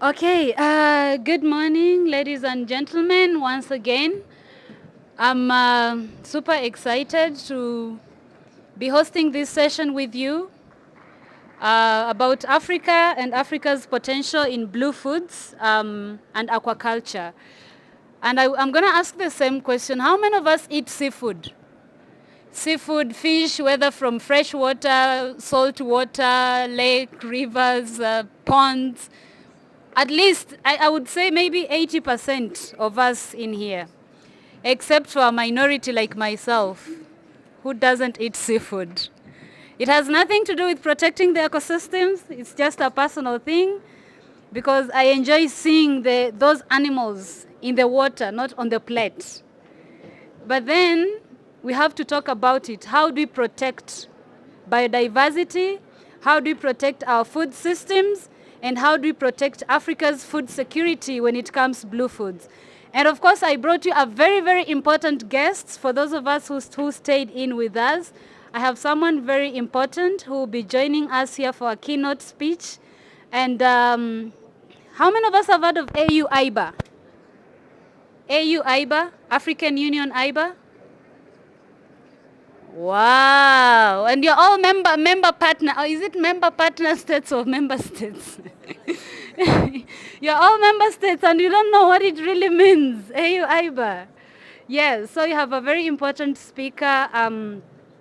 Okay, good morning, ladies and gentlemen, once again. I'm super excited to be hosting this session with you about Africa and Africa's potential in blue foods and aquaculture. And I'm going to ask the same question. How many of us eat seafood? Seafood, fish, whether from fresh water, salt water, lake, rivers, ponds. At least, I would say maybe 80% of us in here, except for a minority like myself, who doesn't eat seafood. It has nothing to do with protecting the ecosystems. It's just a personal thing because I enjoy seeing those animals in the water, not on the plate. But then we have to talk about it. How do we protect biodiversity? How do we protect our food systems? And how do we protect Africa's food security when it comes to blue foods? And of course, I brought you a very, very important guest. For those of us who stayed in with us, I have someone very important who will be joining us here for a keynote speech. And how many of us have heard of AU-IBA? AU-IBA, African Union IBA? Wow, and you're all member partner, or is it member partner states or member states? You're all member states and you don't know what it really means, AU-IBA. Yes, so you have a very important speaker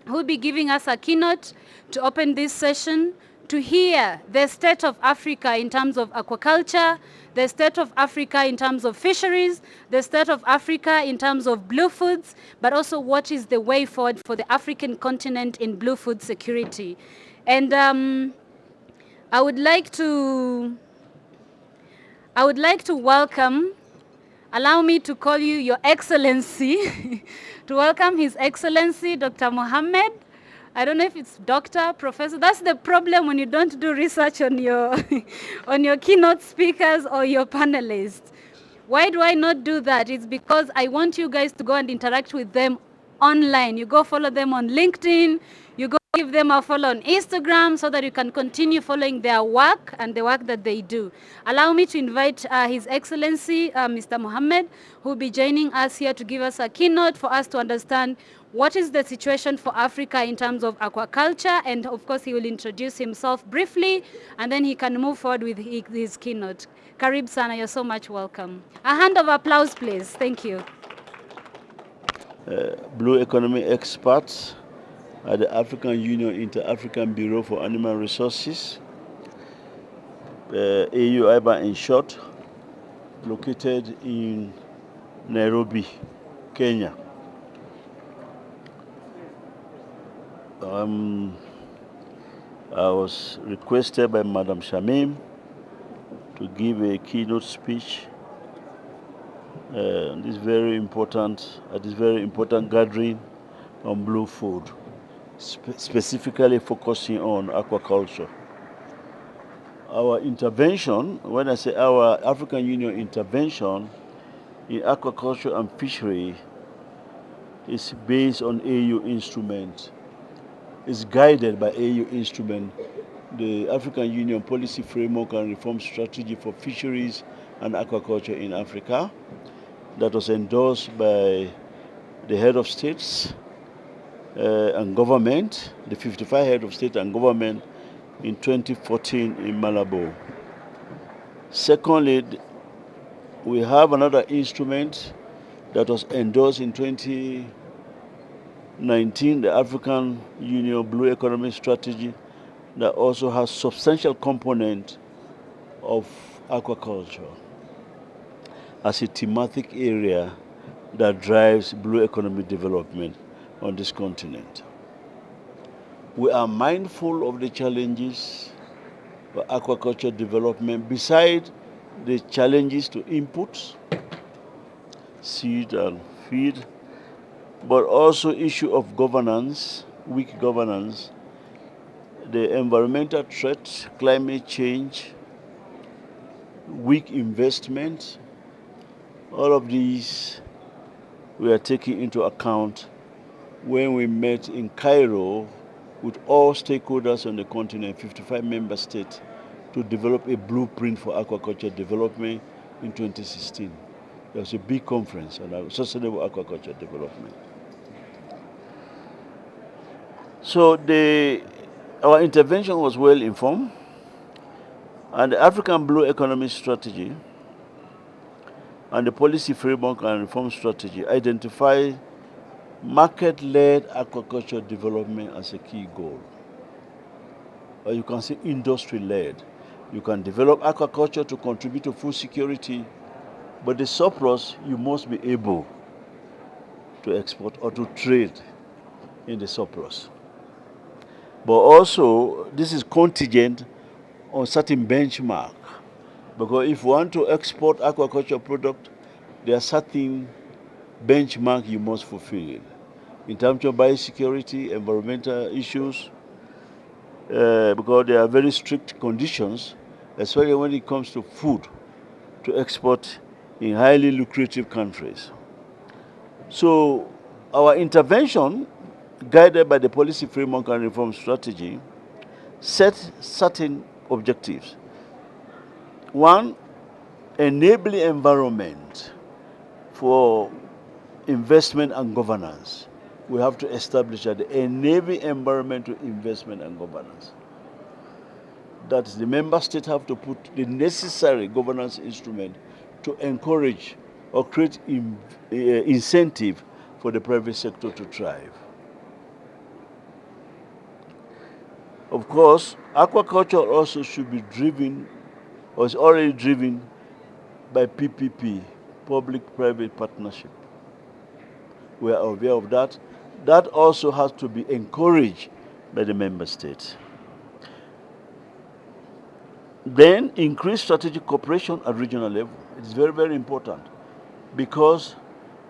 who will be giving us a keynote to open this session to hear the state of Africa in terms of aquaculture, the state of Africa in terms of fisheries, the state of Africa in terms of blue foods, but also what is the way forward for the African continent in blue food security. And I would like to welcome, allow me to call you Your Excellency, to welcome His Excellency Dr. Mohammed. I don't know if it's doctor, professor. That's the problem when you don't do research on your, on your keynote speakers or your panelists. Why do I not do that? It's because I want you guys to go and interact with them online. You go follow them on LinkedIn. You go give them a follow on Instagram so that you can continue following their work and the work that they do. Allow me to invite His Excellency, Mr. Mohammed, who will be joining us here to give us a keynote for us to understand what is the situation for Africa in terms of aquaculture, and of course he will introduce himself briefly and then he can move forward with his keynote. Karib Sana, you're so much welcome. A hand of applause, please. Thank you. Blue economy experts at the African Union Inter-African Bureau for Animal Resources, AU-IBA in short, located in Nairobi, Kenya. I was requested by Madam Shamim to give a keynote speech at this very important gathering on blue food, specifically focusing on aquaculture. Our intervention, when I say our African Union intervention in aquaculture and fishery, is based on AU instrument. It's guided by AU instrument, the African Union Policy Framework and Reform Strategy for Fisheries and Aquaculture in Africa, that was endorsed by the head of states and government, the 55 head of state and government in 2014 in Malabo. Secondly, we have another instrument that was endorsed in 2019, the African Union Blue Economy Strategy, that also has substantial component of aquaculture as a thematic area that drives blue economy development on this continent. We are mindful of the challenges for aquaculture development, beside the challenges to inputs, seed and feed, but also issue of governance, weak governance, the environmental threats, climate change, weak investment. All of these we are taking into account when we met in Cairo with all stakeholders on the continent, 55 member states, to develop a blueprint for aquaculture development in 2016. There was a big conference on sustainable aquaculture development. So our intervention was well informed, and the African Blue Economy Strategy and the policy framework and reform strategy identify market-led aquaculture development as a key goal. Or you can say industry-led. You can develop aquaculture to contribute to food security, but the surplus you must be able to export or to trade in the surplus. But also, this is contingent on certain benchmark, because if you want to export aquaculture product, there are certain benchmark you must fulfill in terms of biosecurity, environmental issues, because there are very strict conditions, especially when it comes to food, to export in highly lucrative countries. So our intervention, guided by the policy framework and reform strategy, set certain objectives. One, enabling environment for investment and governance. We have to establish that enabling environment to investment and governance. That is, the member states have to put the necessary governance instrument to encourage or create incentive for the private sector to thrive. Of course, aquaculture also should be driven, or is already driven, by PPP, public-private partnership. We are aware of that. That also has to be encouraged by the member states. Then increase strategic cooperation at regional level. It is very, very important, because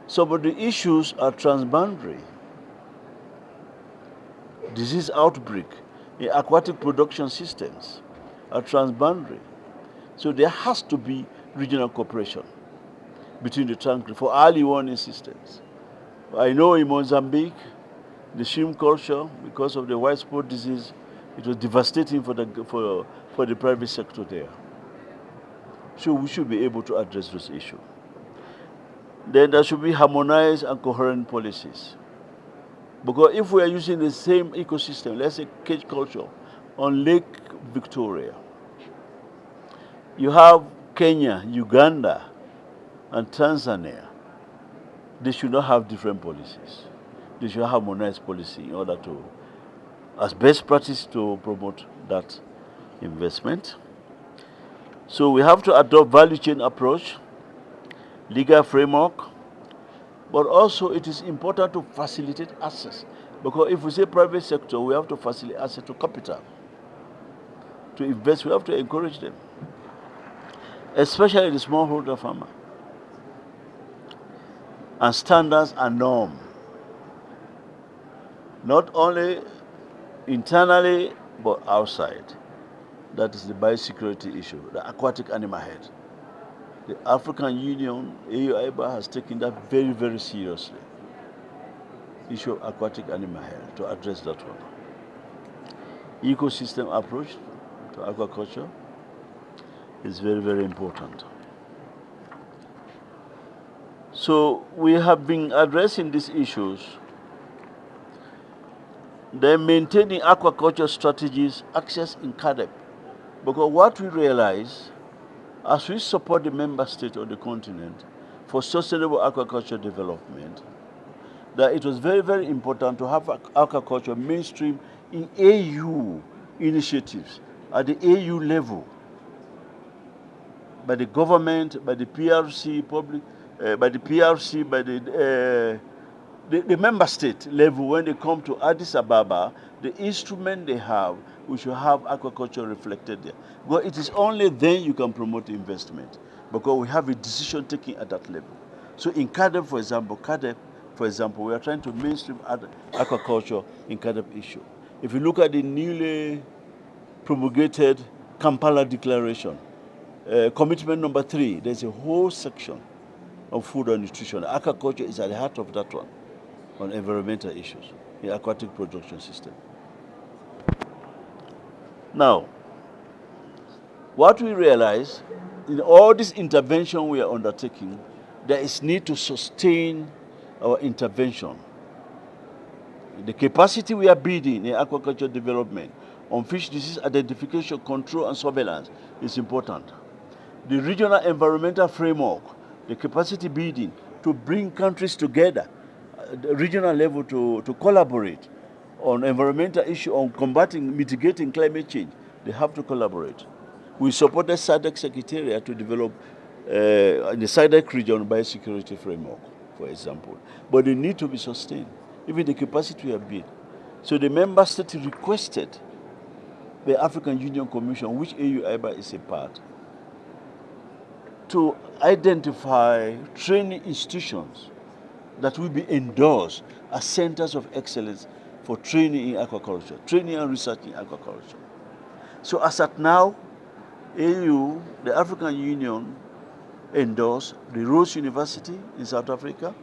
some of the issues are transboundary. Disease outbreak in aquatic production systems are transboundary. So there has to be regional cooperation between the countries for early warning systems. I know in Mozambique, the shrimp culture, because of the white spot disease, it was devastating for the private sector there. So we should be able to address those issues. Then there should be harmonized and coherent policies. Because if we are using the same ecosystem, let's say cage culture, on Lake Victoria, you have Kenya, Uganda, and Tanzania. They should not have different policies. They should have harmonized policy in order to, as best practice, to promote that investment. So we have to adopt value chain approach, legal framework, but also it is important to facilitate access. Because if we say private sector, we have to facilitate access to capital. To invest, we have to encourage them, especially the smallholder farmer. And standards and norm, not only internally but outside. That is the biosecurity issue, the aquatic animal health. The African Union, AU has taken that very, very seriously. Issue of aquatic animal health, to address that one. Ecosystem approach to aquaculture is very, very important. So we have been addressing these issues. Then maintaining aquaculture strategies, access in CADEP. Because what we realize, as we support the member state of the continent for sustainable aquaculture development, that it was very, very important to have aquaculture mainstream in AU initiatives at the AU level, by the government, by the PRC, by the member state level. When they come to Addis Ababa, the instrument they have, we should have aquaculture reflected there. Because it is only then you can promote investment, because we have a decision taking at that level. So in CADEP, for example, we are trying to mainstream aquaculture in CADEP issue. If you look at the newly promulgated Kampala Declaration, commitment number 3, there's a whole section on food and nutrition. Aquaculture is at the heart of that one, on environmental issues in aquatic production system. Now, What we realize in all this intervention we are undertaking, there is need to sustain our intervention. The capacity we are building in aquaculture development on fish disease identification, control, and surveillance is important. The regional environmental framework, the capacity building to bring countries together at the regional level to collaborate on environmental issue, on combating, mitigating climate change, they have to collaborate. We supported SADC Secretariat to develop in the SADC region biosecurity framework, for example. But they need to be sustained, even the capacity we have built. So the member state requested the African Union Commission, which AU-IBA is a part, to identify training institutions that will be endorsed as centers of excellence for training in aquaculture, training and research in aquaculture. So as at now, AU, the African Union, endorsed the Rose University in South Africa.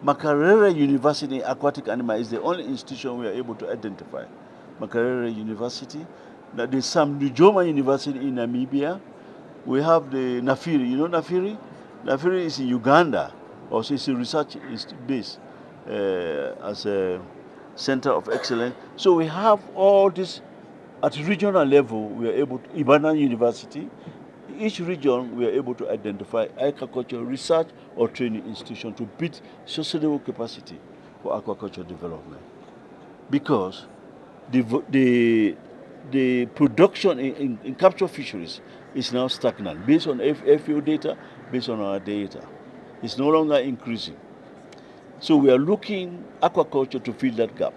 Makerere University in aquatic animal is the only institution we are able to identify. Makerere University. There's some Nujoma University in Namibia. We have the Nafiri. You know Nafiri? Nafiri is in Uganda. Also, it's a research base as a center of excellence. So we have all this at regional level. We are able to, Ibadan University, each region we are able to identify aquaculture research or training institution to build sustainable capacity for aquaculture development. Because the production in capture fisheries is now stagnant based on FAO data, based on our data. It's no longer increasing. So we are looking aquaculture to fill that gap.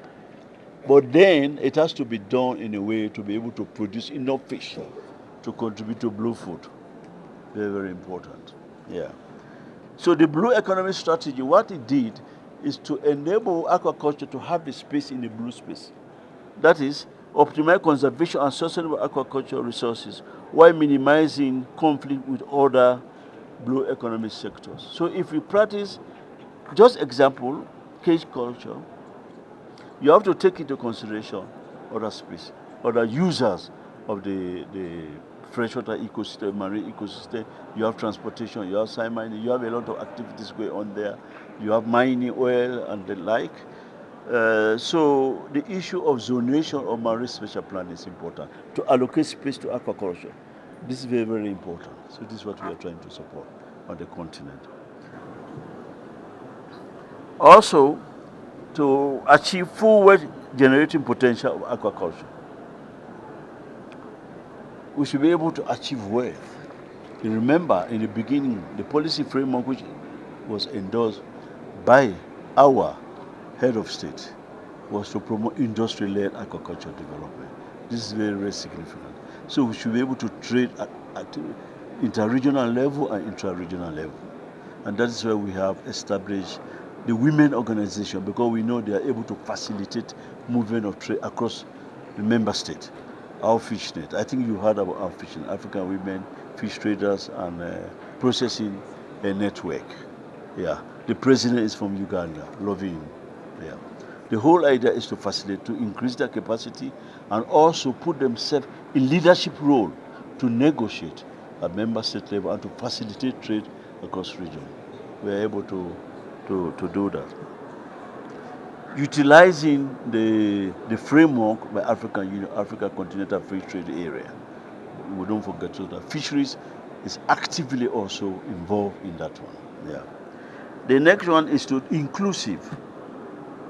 But then it has to be done in a way to be able to produce enough fish to contribute to blue food. Very, very important. Yeah. So the blue economy strategy, what it did is to enable aquaculture to have the space in the blue space. That is, optimize conservation and sustainable aquaculture resources while minimizing conflict with other blue economy sectors. So if we practice, just example, cage culture, you have to take into consideration other species, other users of the freshwater ecosystem, marine ecosystem. You have transportation, you have sand mining, you have a lot of activities going on there. You have mining, oil, and the like. So the issue of zonation of marine special plan is important to allocate space to aquaculture. This is very, very important. So this is what we are trying to support on the continent. Also, to achieve full wealth generating potential of aquaculture, we should be able to achieve wealth. You remember in the beginning, the policy framework which was endorsed by our head of state was to promote industry-led aquaculture development. This is very, very significant. So we should be able to trade at inter-regional level and intra-regional level. And that is where we have established the women organization, because we know they are able to facilitate movement of trade across the member state. Our fishnet, I think you heard about our fishnet, African Women Fish Traders and Processing Network. Yeah, the president is from Uganda, Loving. Yeah. The whole idea is to facilitate, to increase their capacity and also put themselves in leadership role to negotiate at member state level and to facilitate trade across region. We are able to do that. Utilizing the framework by African Union, Africa Continental Free Trade Area. We don't forget that Fisheries is actively also involved in that one. Yeah. The next one is to inclusive.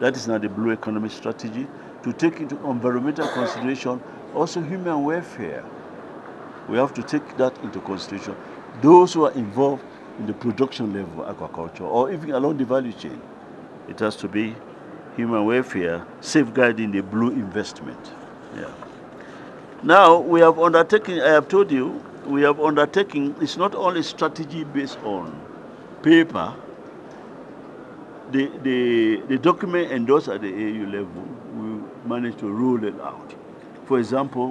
That is now the blue economy strategy, to take into environmental consideration also human welfare. We have to take that into consideration. Those who are involved in the production level of aquaculture or even along the value chain, it has to be human welfare, safeguarding the blue investment. Yeah. Now we have undertaken, I have told you, we have undertaken, it's not only strategy based on paper. The document endorsed at the AU level, we managed to roll it out. For example,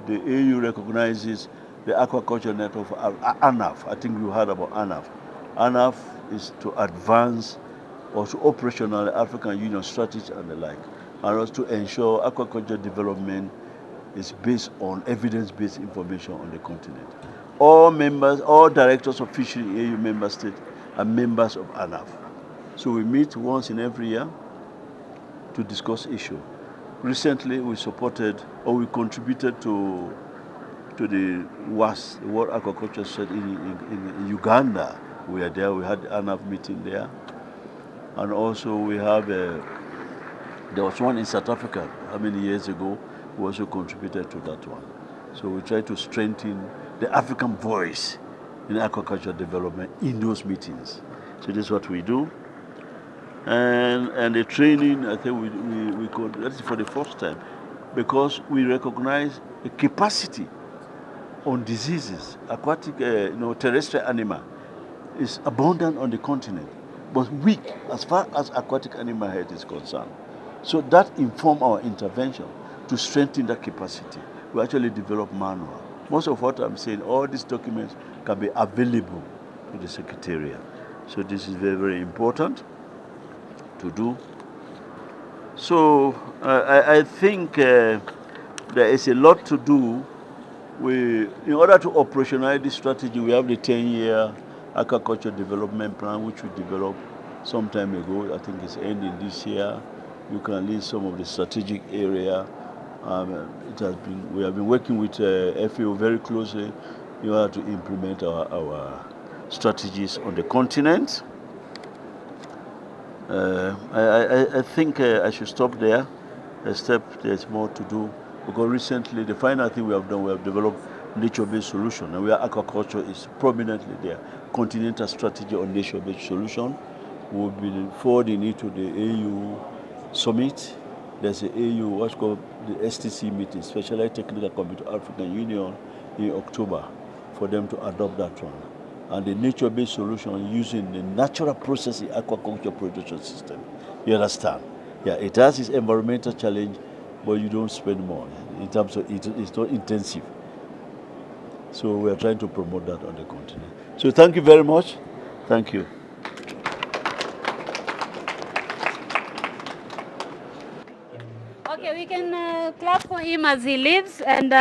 the AU recognizes the aquaculture network of ANAF. I think you heard about ANAF. ANAF is to advance or to operational African Union strategy and the like, and also to ensure aquaculture development is based on evidence-based information on the continent. All members, all directors of fishery AU member states are members of ANAF. So we meet once in every year to discuss issue. Recently, we supported or we contributed to the WAS, the World Aquaculture Summit in Uganda. We are there. We had the ANAF meeting there, and also we have there was one in South Africa. How many years ago? We also contributed to that one. So we try to strengthen the African voice in aquaculture development in those meetings. So this is what we do. And the training, I think we could, that's for the first time, because we recognize the capacity on diseases, aquatic, terrestrial animal is abundant on the continent, but weak as far as aquatic animal health is concerned. So that informed our intervention to strengthen that capacity. We actually developed manual. Most of what I'm saying, all these documents can be available to the Secretariat. So this is very, very important to do. So I think there is a lot to do. In order to operationalize this strategy, we have the 10-year aquaculture development plan, which we developed some time ago. I think it's ending this year. You can list some of the strategic area. We have been working with FAO very closely in order to implement our strategies on the continent. I think I should stop there. There's more to do, because recently the final thing we have done, we have developed nature-based solution, and where aquaculture is prominently there. Continental strategy on nature-based solution. We'll be forwarding it to the AU summit. There's a AU, what's called the STC meeting, Specialized Technical Committee of African Union, in October, for them to adopt that one. And the nature-based solution using the natural processing aquaculture production system. You understand? Yeah, it has its environmental challenge, but you don't spend more. In terms of it's not intensive. So we are trying to promote that on the continent. So thank you very much. Thank you. Okay, we can clap for him as he leaves. And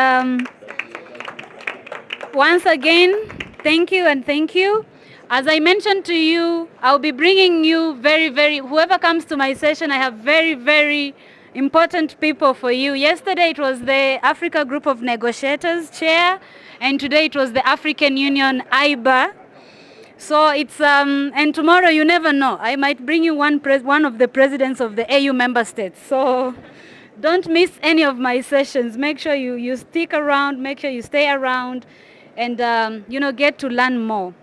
once again, thank you and thank you. As I mentioned to you, I'll be bringing you whoever comes to my session, I have very important people for you. Yesterday it was the Africa Group of Negotiators chair, and today it was the African Union IBA. So it's, and tomorrow you never know. I might bring you one of the presidents of the AU member states. So don't miss any of my sessions. Make sure you stick around, make sure you stay around, and get to learn more.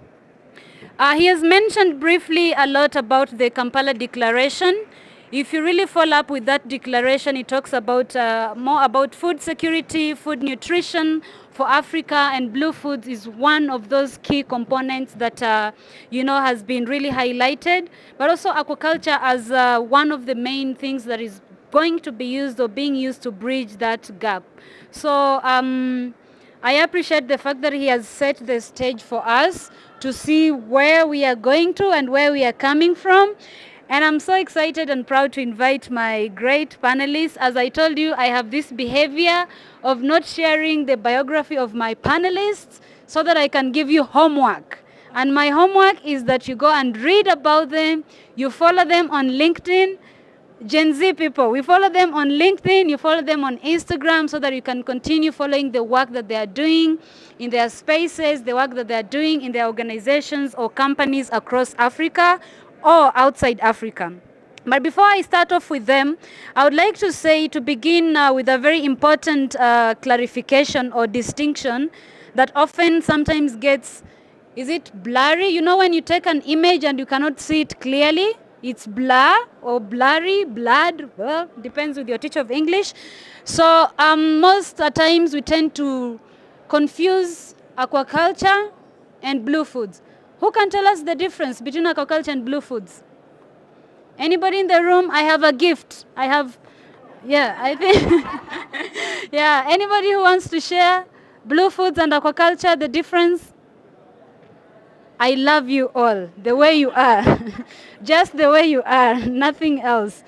He has mentioned briefly a lot about the Kampala Declaration. If you really follow up with that declaration, it talks about more about food security, food nutrition for Africa, and blue foods is one of those key components that has been really highlighted. But also aquaculture as one of the main things that is going to be used or being used to bridge that gap. So I appreciate the fact that he has set the stage for us to see where we are going to and where we are coming from. And I'm so excited and proud to invite my great panelists. As I told you, I have this behavior of not sharing the biography of my panelists so that I can give you homework. And my homework is that you go and read about them, you follow them on LinkedIn. Gen Z people, we follow them on LinkedIn, you follow them on Instagram so that you can continue following the work that they are doing in their spaces, the work that they are doing in their organizations or companies across Africa or outside Africa. But before I start off with them, I would like to begin with a very important clarification or distinction that often sometimes gets, is it blurry? You know when you take an image and you cannot see it clearly? It's blur or blurry, blurred, well, depends with your teacher of English. So most times we tend to confuse aquaculture and blue foods. Who can tell us the difference between aquaculture and blue foods? Anybody in the room? I have a gift. I think, yeah, anybody who wants to share blue foods and aquaculture, the difference? I love you all, the way you are. Just the way you are, nothing else.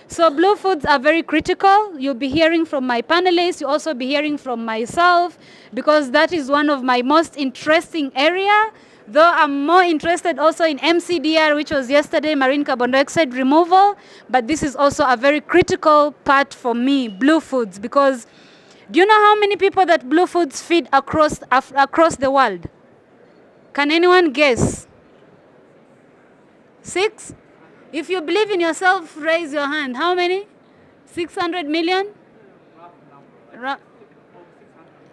So blue foods are very critical. You'll be hearing from my panelists. You'll also be hearing from myself, because that is one of my most interesting area. Though I'm more interested also in MCDR, which was yesterday, marine carbon dioxide removal. But this is also a very critical part for me, blue foods, because do you know how many people that blue foods feed across the world? Can anyone guess? 6? If you believe in yourself, raise your hand. How many? 600 million?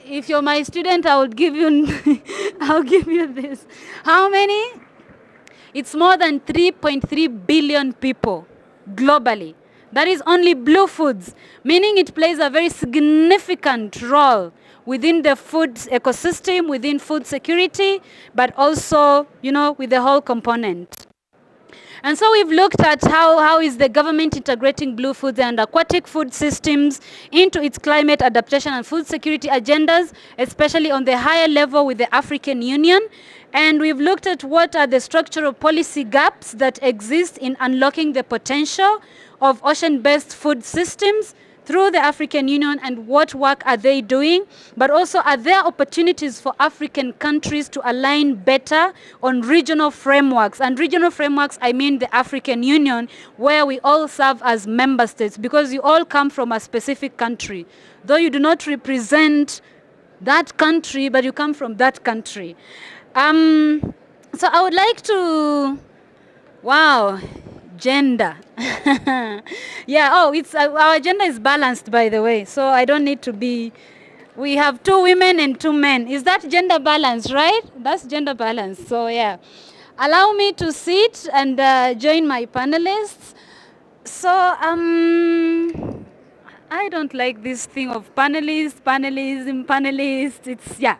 If you're my student, I would give you I'll give you this. How many? It's more than 3.3 billion people globally. That is only blue foods, meaning it plays a very significant role within the food ecosystem, within food security, but also, with the whole component. And so we've looked at how is the government integrating blue foods and aquatic food systems into its climate adaptation and food security agendas, especially on the higher level with the African Union. And we've looked at what are the structural policy gaps that exist in unlocking the potential of ocean-based food systems through the African Union, and what work are they doing, but also are there opportunities for African countries to align better on regional frameworks. And regional frameworks, I mean the African Union, where we all serve as member states, because you all come from a specific country. Though you do not represent that country, but you come from that country. So I would like to, wow, gender. Yeah, it's our agenda is balanced, by the way, so I don't need to be, we have 2 women and 2 men. Is that gender balance, right? That's gender balance. So yeah, allow me to sit and join my panelists. So I don't like this thing of panelists. It's, yeah.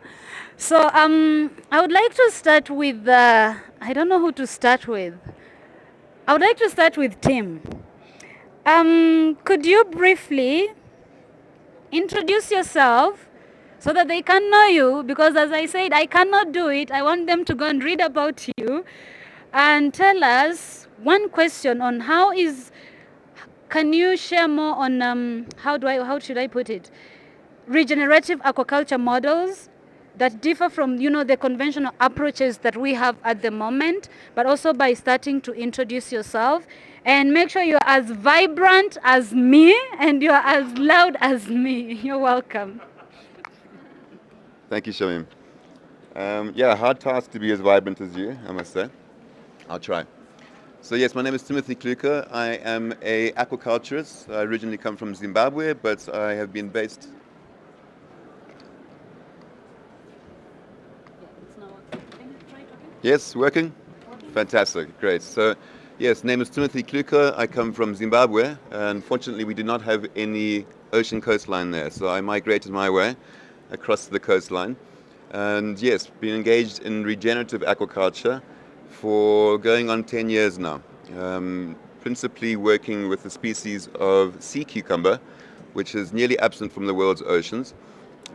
So I would like to start with, I don't know who to start with. I would like to start with Tim. Could you briefly introduce yourself so that they can know you? Because as I said, I cannot do it. I want them to go and read about you and tell us one question on can you share more on, how should I put it? Regenerative aquaculture models that differ from, the conventional approaches that we have at the moment, but also by starting to introduce yourself and make sure you're as vibrant as me and you're as loud as me. You're welcome. Thank you, Shamim. Yeah, hard task to be as vibrant as you, I must say. I'll try. So yes, my name is Timothy Kluker. I am a aquaculturist. I originally come from Zimbabwe, but I have been based. Yes, working? Fantastic, great. So, yes, name is Timothy Kluker. I come from Zimbabwe. Unfortunately, we do not have any ocean coastline there, so I migrated my way across the coastline. And yes, been engaged in regenerative aquaculture for going on 10 years now. Principally working with the species of sea cucumber, which is nearly absent from the world's oceans,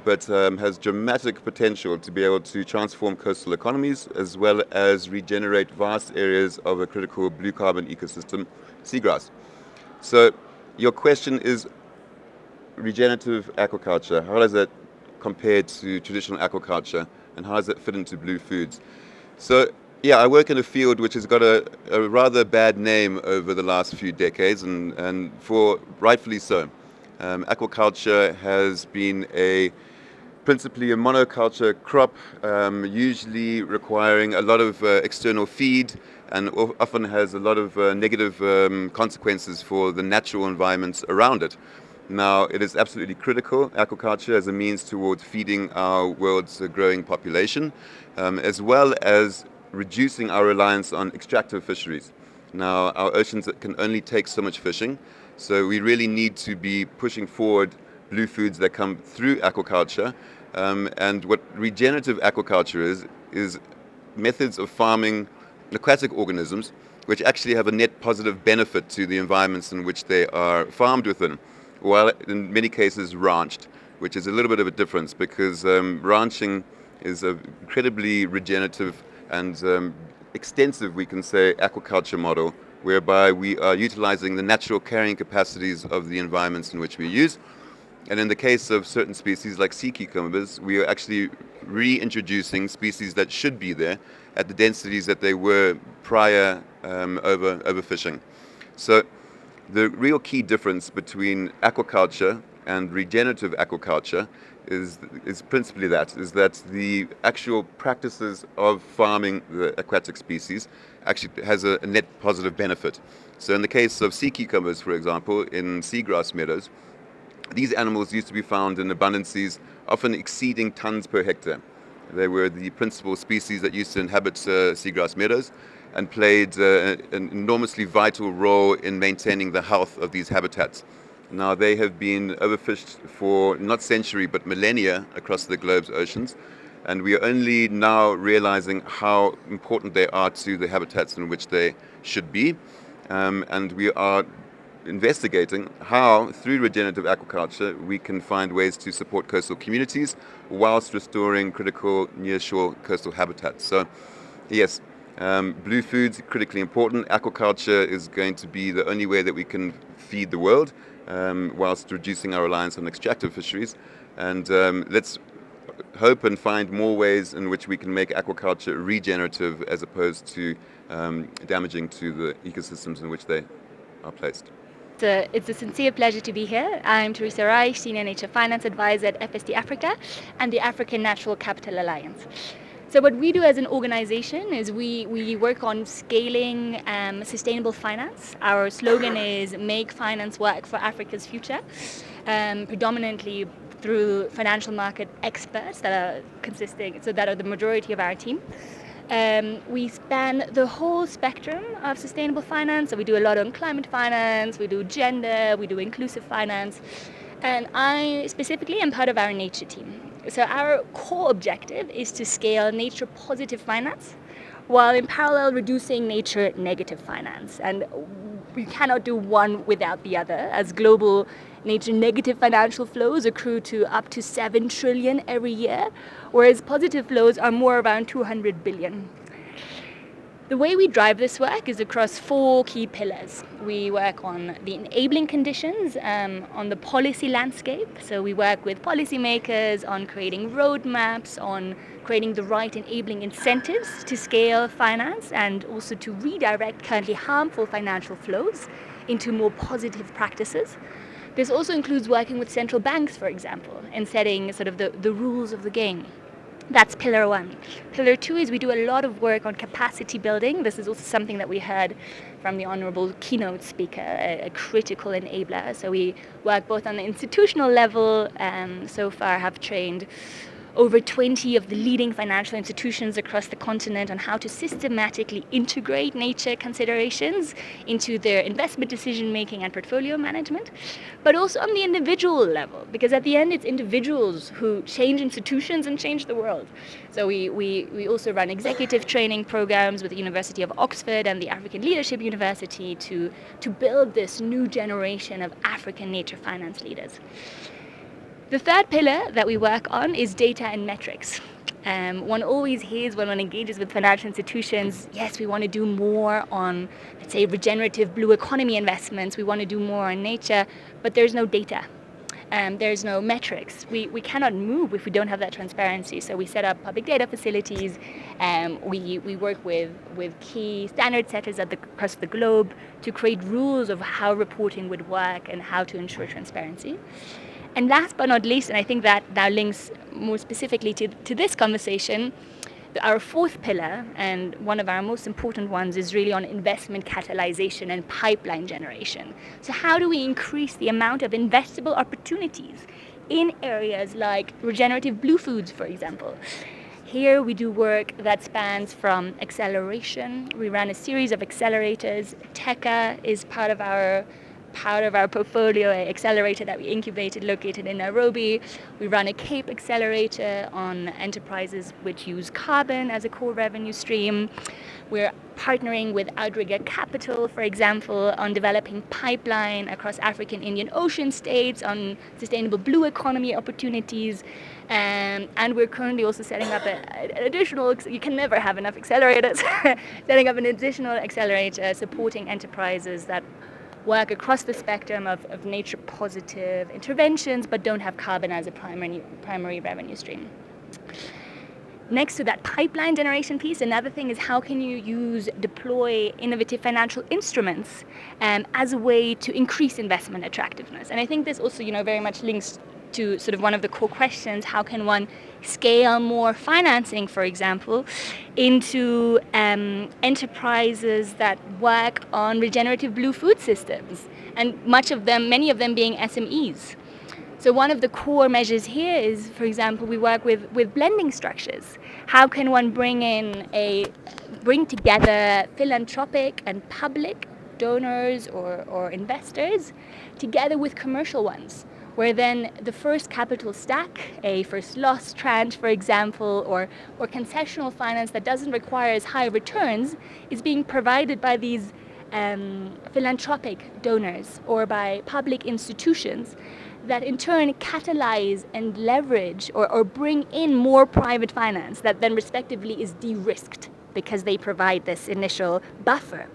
but has dramatic potential to be able to transform coastal economies as well as regenerate vast areas of a critical blue carbon ecosystem, seagrass. So your question is regenerative aquaculture. How does that compare to traditional aquaculture, and how does it fit into blue foods? So yeah, I work in a field which has got a rather bad name over the last few decades, and for rightfully so. Aquaculture has been principally a monoculture crop, usually requiring a lot of external feed, and often has a lot of negative consequences for the natural environments around it. Now, it is absolutely critical, aquaculture, as a means towards feeding our world's growing population, as well as reducing our reliance on extractive fisheries. Now, our oceans can only take so much fishing, so we really need to be pushing forward blue foods that come through aquaculture. And what regenerative aquaculture is methods of farming aquatic organisms which actually have a net positive benefit to the environments in which they are farmed within, while in many cases ranched, which is a little bit of a difference, because ranching is an incredibly regenerative and extensive, we can say, aquaculture model, whereby we are utilizing the natural carrying capacities of the environments in which we use. And in the case of certain species like sea cucumbers, we are actually reintroducing species that should be there at the densities that they were prior overfishing. So the real key difference between aquaculture and regenerative aquaculture is principally that the actual practices of farming the aquatic species actually has a net positive benefit. So in the case of sea cucumbers, for example, in seagrass meadows, these animals used to be found in abundances, often exceeding tons per hectare. They were the principal species that used to inhabit seagrass meadows and played an enormously vital role in maintaining the health of these habitats. Now, they have been overfished for not century but millennia across the globe's oceans, and we are only now realizing how important they are to the habitats in which they should be. And we are investigating how, through regenerative aquaculture, we can find ways to support coastal communities whilst restoring critical nearshore coastal habitats. So, yes, blue food's critically important. Aquaculture is going to be the only way that we can feed the world whilst reducing our reliance on extractive fisheries. And let's hope and find more ways in which we can make aquaculture regenerative as opposed to damaging to the ecosystems in which they are placed. It's a sincere pleasure to be here. I'm Teresa Reich, Senior Nature Finance Advisor at FSD Africa and the African Natural Capital Alliance. So what we do as an organization is we work on scaling sustainable finance. Our slogan is make finance work for Africa's future, predominantly through financial market experts that are the majority of our team. We span the whole spectrum of sustainable finance. So we do a lot on climate finance, we do gender, we do inclusive finance. And I specifically am part of our nature team. So our core objective is to scale nature positive finance while in parallel reducing nature negative finance. And we cannot do one without the other, as global nature negative financial flows accrue to up to 7 trillion every year, whereas positive flows are more around 200 billion. The way we drive this work is across 4 key pillars. We work on the enabling conditions, on the policy landscape. So we work with policymakers on creating roadmaps, on creating the right enabling incentives to scale finance and also to redirect currently harmful financial flows into more positive practices. This also includes working with central banks, for example, and setting sort of the rules of the game. That's pillar 1. Pillar 2 is we do a lot of work on capacity building. This is also something that we heard from the honorable keynote speaker, a critical enabler. So we work both on the institutional level, so far have trained over 20 of the leading financial institutions across the continent on how to systematically integrate nature considerations into their investment decision making and portfolio management, but also on the individual level, because at the end it's individuals who change institutions and change the world. So we also run executive training programs with the University of Oxford and the African Leadership University to build this new generation of African nature finance leaders. The third pillar that we work on is data and metrics. One always hears when one engages with financial institutions, yes, we want to do more on, let's say, regenerative blue economy investments, we want to do more on nature, but there's no data. There's no metrics. We cannot move if we don't have that transparency. So we set up public data facilities. We work with key standard setters across the globe to create rules of how reporting would work and how to ensure transparency. And last but not least, and I think that now links more specifically to this conversation, our 4th pillar, and one of our most important ones, is really on investment catalyzation and pipeline generation. So how do we increase the amount of investable opportunities in areas like regenerative blue foods, for example? Here we do work that spans from acceleration. We run a series of accelerators. TECA is part of our portfolio, an accelerator that we incubated located in Nairobi. We run a CAPE accelerator on enterprises which use carbon as a core revenue stream. We're partnering with Outrigger Capital, for example, on developing pipeline across African Indian Ocean states on sustainable blue economy opportunities. And we're currently also setting up an additional, you can never have enough accelerators, setting up an additional accelerator supporting enterprises that work across the spectrum of nature positive interventions but don't have carbon as a primary revenue stream. Next to that pipeline generation piece, another thing is how can you deploy innovative financial instruments as a way to increase investment attractiveness. And I think this also, very much links to sort of one of the core questions: how can one scale more financing, for example, into enterprises that work on regenerative blue food systems, and many of them being SMEs. So one of the core measures here is, for example, we work with blending structures. How can one bring together philanthropic and public donors or investors together with commercial ones, where then the first capital stack, a first loss tranche, for example, or concessional finance that doesn't require as high returns, is being provided by these philanthropic donors or by public institutions that in turn catalyze and leverage or bring in more private finance that then respectively is de-risked because they provide this initial buffer.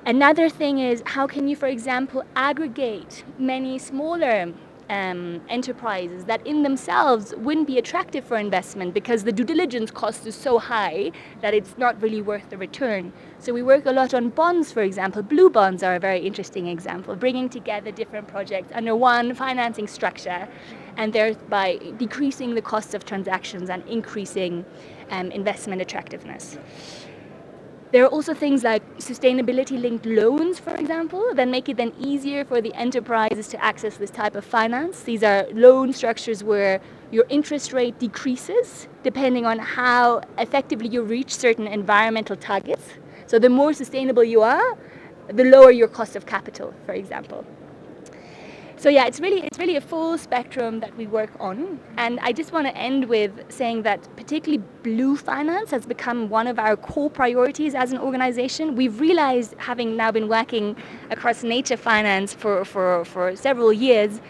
Another thing is, how can you, for example, aggregate many smaller enterprises that in themselves wouldn't be attractive for investment because the due diligence cost is so high that it's not really worth the return. So we work a lot on bonds, for example. Blue bonds are a very interesting example, bringing together different projects under one financing structure and thereby decreasing the cost of transactions and increasing investment attractiveness. There are also things like sustainability-linked loans, for example, that make it then easier for the enterprises to access this type of finance. These are loan structures where your interest rate decreases depending on how effectively you reach certain environmental targets. So the more sustainable you are, the lower your cost of capital, for example. So yeah, it's really a full spectrum that we work on. And I just want to end with saying that particularly blue finance has become one of our core priorities as an organization. We've realized, having now been working across nature finance for several years,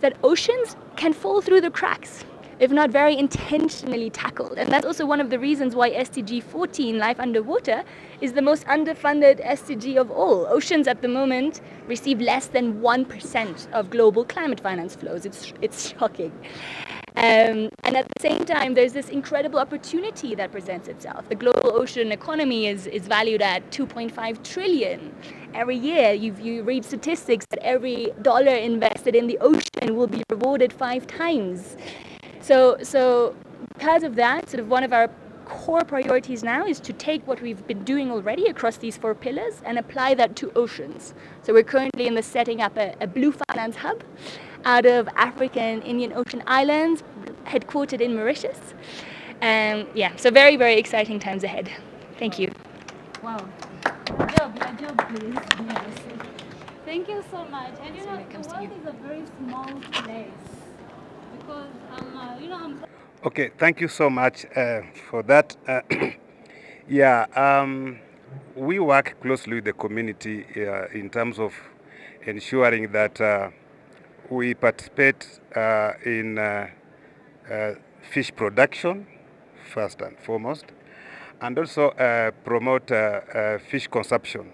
that oceans can fall through the cracks if not very intentionally tackled. And that's also one of the reasons why SDG 14, Life Underwater, is the most underfunded SDG of all. Oceans at the moment receive less than 1% of global climate finance flows. It's shocking. And at the same time, there's this incredible opportunity that presents itself. The global ocean economy is valued at 2.5 trillion. Every year, you read statistics that every dollar invested in the ocean will be rewarded 5 times. So because of that, sort of one of our core priorities now is to take what we've been doing already across these 4 pillars and apply that to oceans. So we're currently in the setting up a blue finance hub out of African Indian Ocean Islands, headquartered in Mauritius. So very, very exciting times ahead. Thank you. Wow. Your job, please. Yes. Thank you so much. And the world is a very small place. Because I'm Okay, thank you so much for that. We work closely with the community in terms of ensuring that we participate in fish production, first and foremost, and also promote fish consumption.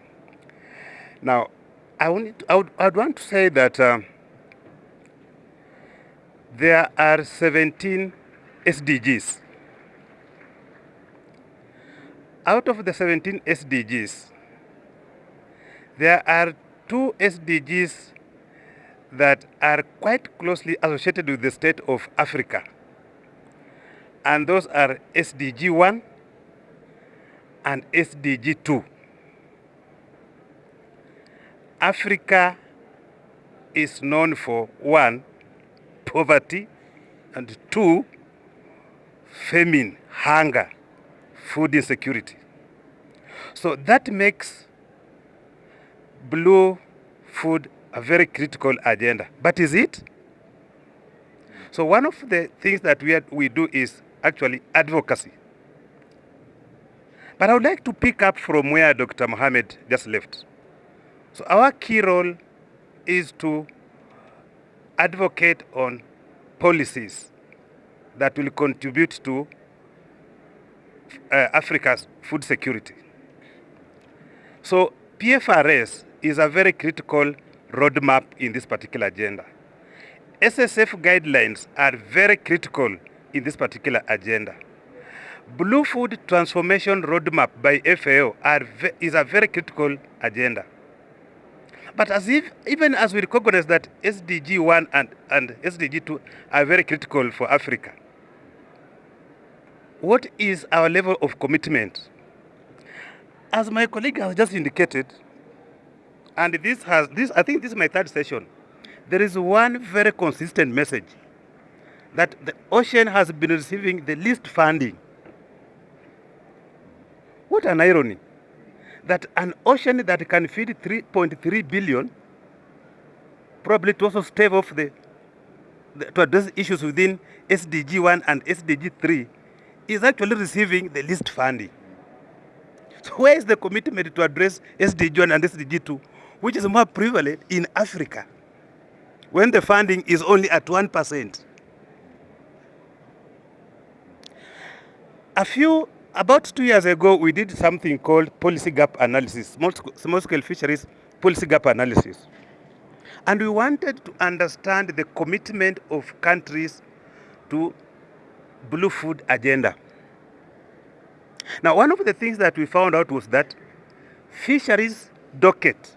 Now, I'd want to say that there are 17 SDGs. Out of the 17 SDGs, there are 2 SDGs that are quite closely associated with the state of Africa. And those are SDG 1 and SDG 2. Africa is known for 1, poverty, and 2, famine, hunger, food insecurity. So that makes blue food a very critical agenda. But is it? So one of the things that we do is actually advocacy. But I would like to pick up from where Dr. Mohammed just left. So our key role is to advocate on policies that will contribute to Africa's food security. So PFRS is a very critical roadmap in this particular agenda. SSF guidelines are very critical in this particular agenda. Blue Food Transformation Roadmap by FAO is a very critical agenda. But even as we recognize that SDG 1 and SDG 2 are very critical for Africa, what is our level of commitment? As my colleague has just indicated, and I think this is my third session, there is one very consistent message that the ocean has been receiving the least funding. What an irony that an ocean that can feed 3.3 billion, probably to also stave off to address issues within SDG 1 and SDG 3, is actually receiving the least funding. So where is the commitment to address SDG 1 and SDG 2, which is more prevalent in Africa, when the funding is only at 1%? About 2 years ago, we did something called policy gap analysis, small-scale fisheries policy gap analysis. And we wanted to understand the commitment of countries to Blue Food agenda. Now, one of the things that we found out was that fisheries docket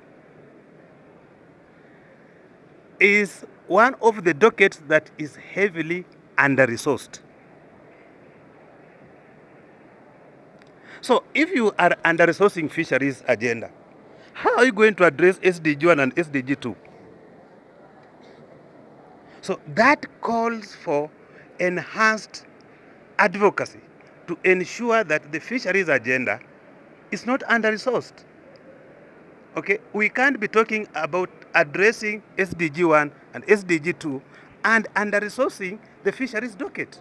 is one of the dockets that is heavily under-resourced. So if you are under-resourcing fisheries agenda, how are you going to address SDG 1 and SDG 2? So that calls for enhanced advocacy to ensure that the fisheries agenda is not under-resourced. Okay, we can't be talking about addressing SDG 1 and SDG 2 and under-resourcing the fisheries docket.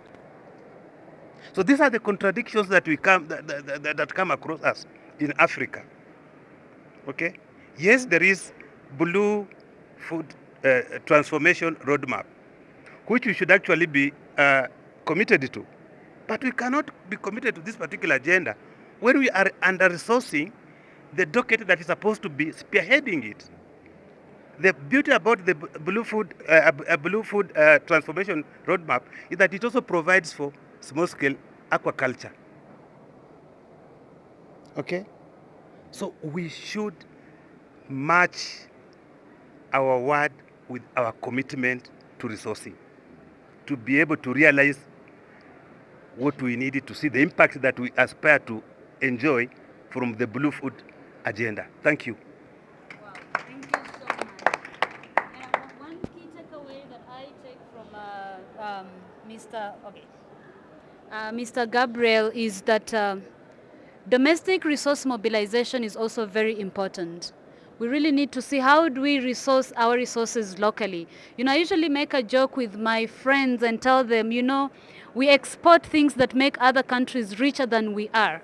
So these are the contradictions that that come across us in Africa. Okay, yes, there is Blue Food Transformation Roadmap, which we should actually be committed to. But we cannot be committed to this particular agenda when we are under-resourcing the docket that is supposed to be spearheading it. The beauty about the Blue Food Transformation Roadmap is that it also provides for small-scale aquaculture. Okay? So we should match our word with our commitment to resourcing, to be able to realize what we needed to see, the impact that we aspire to enjoy from the Blue Food agenda. Thank you. Wow, thank you so much. And one key takeaway that I take from Mr. Gabriel is that domestic resource mobilization is also very important. We really need to see how do we resource our resources locally. You know, I usually make a joke with my friends and tell them, you know, we export things that make other countries richer than we are.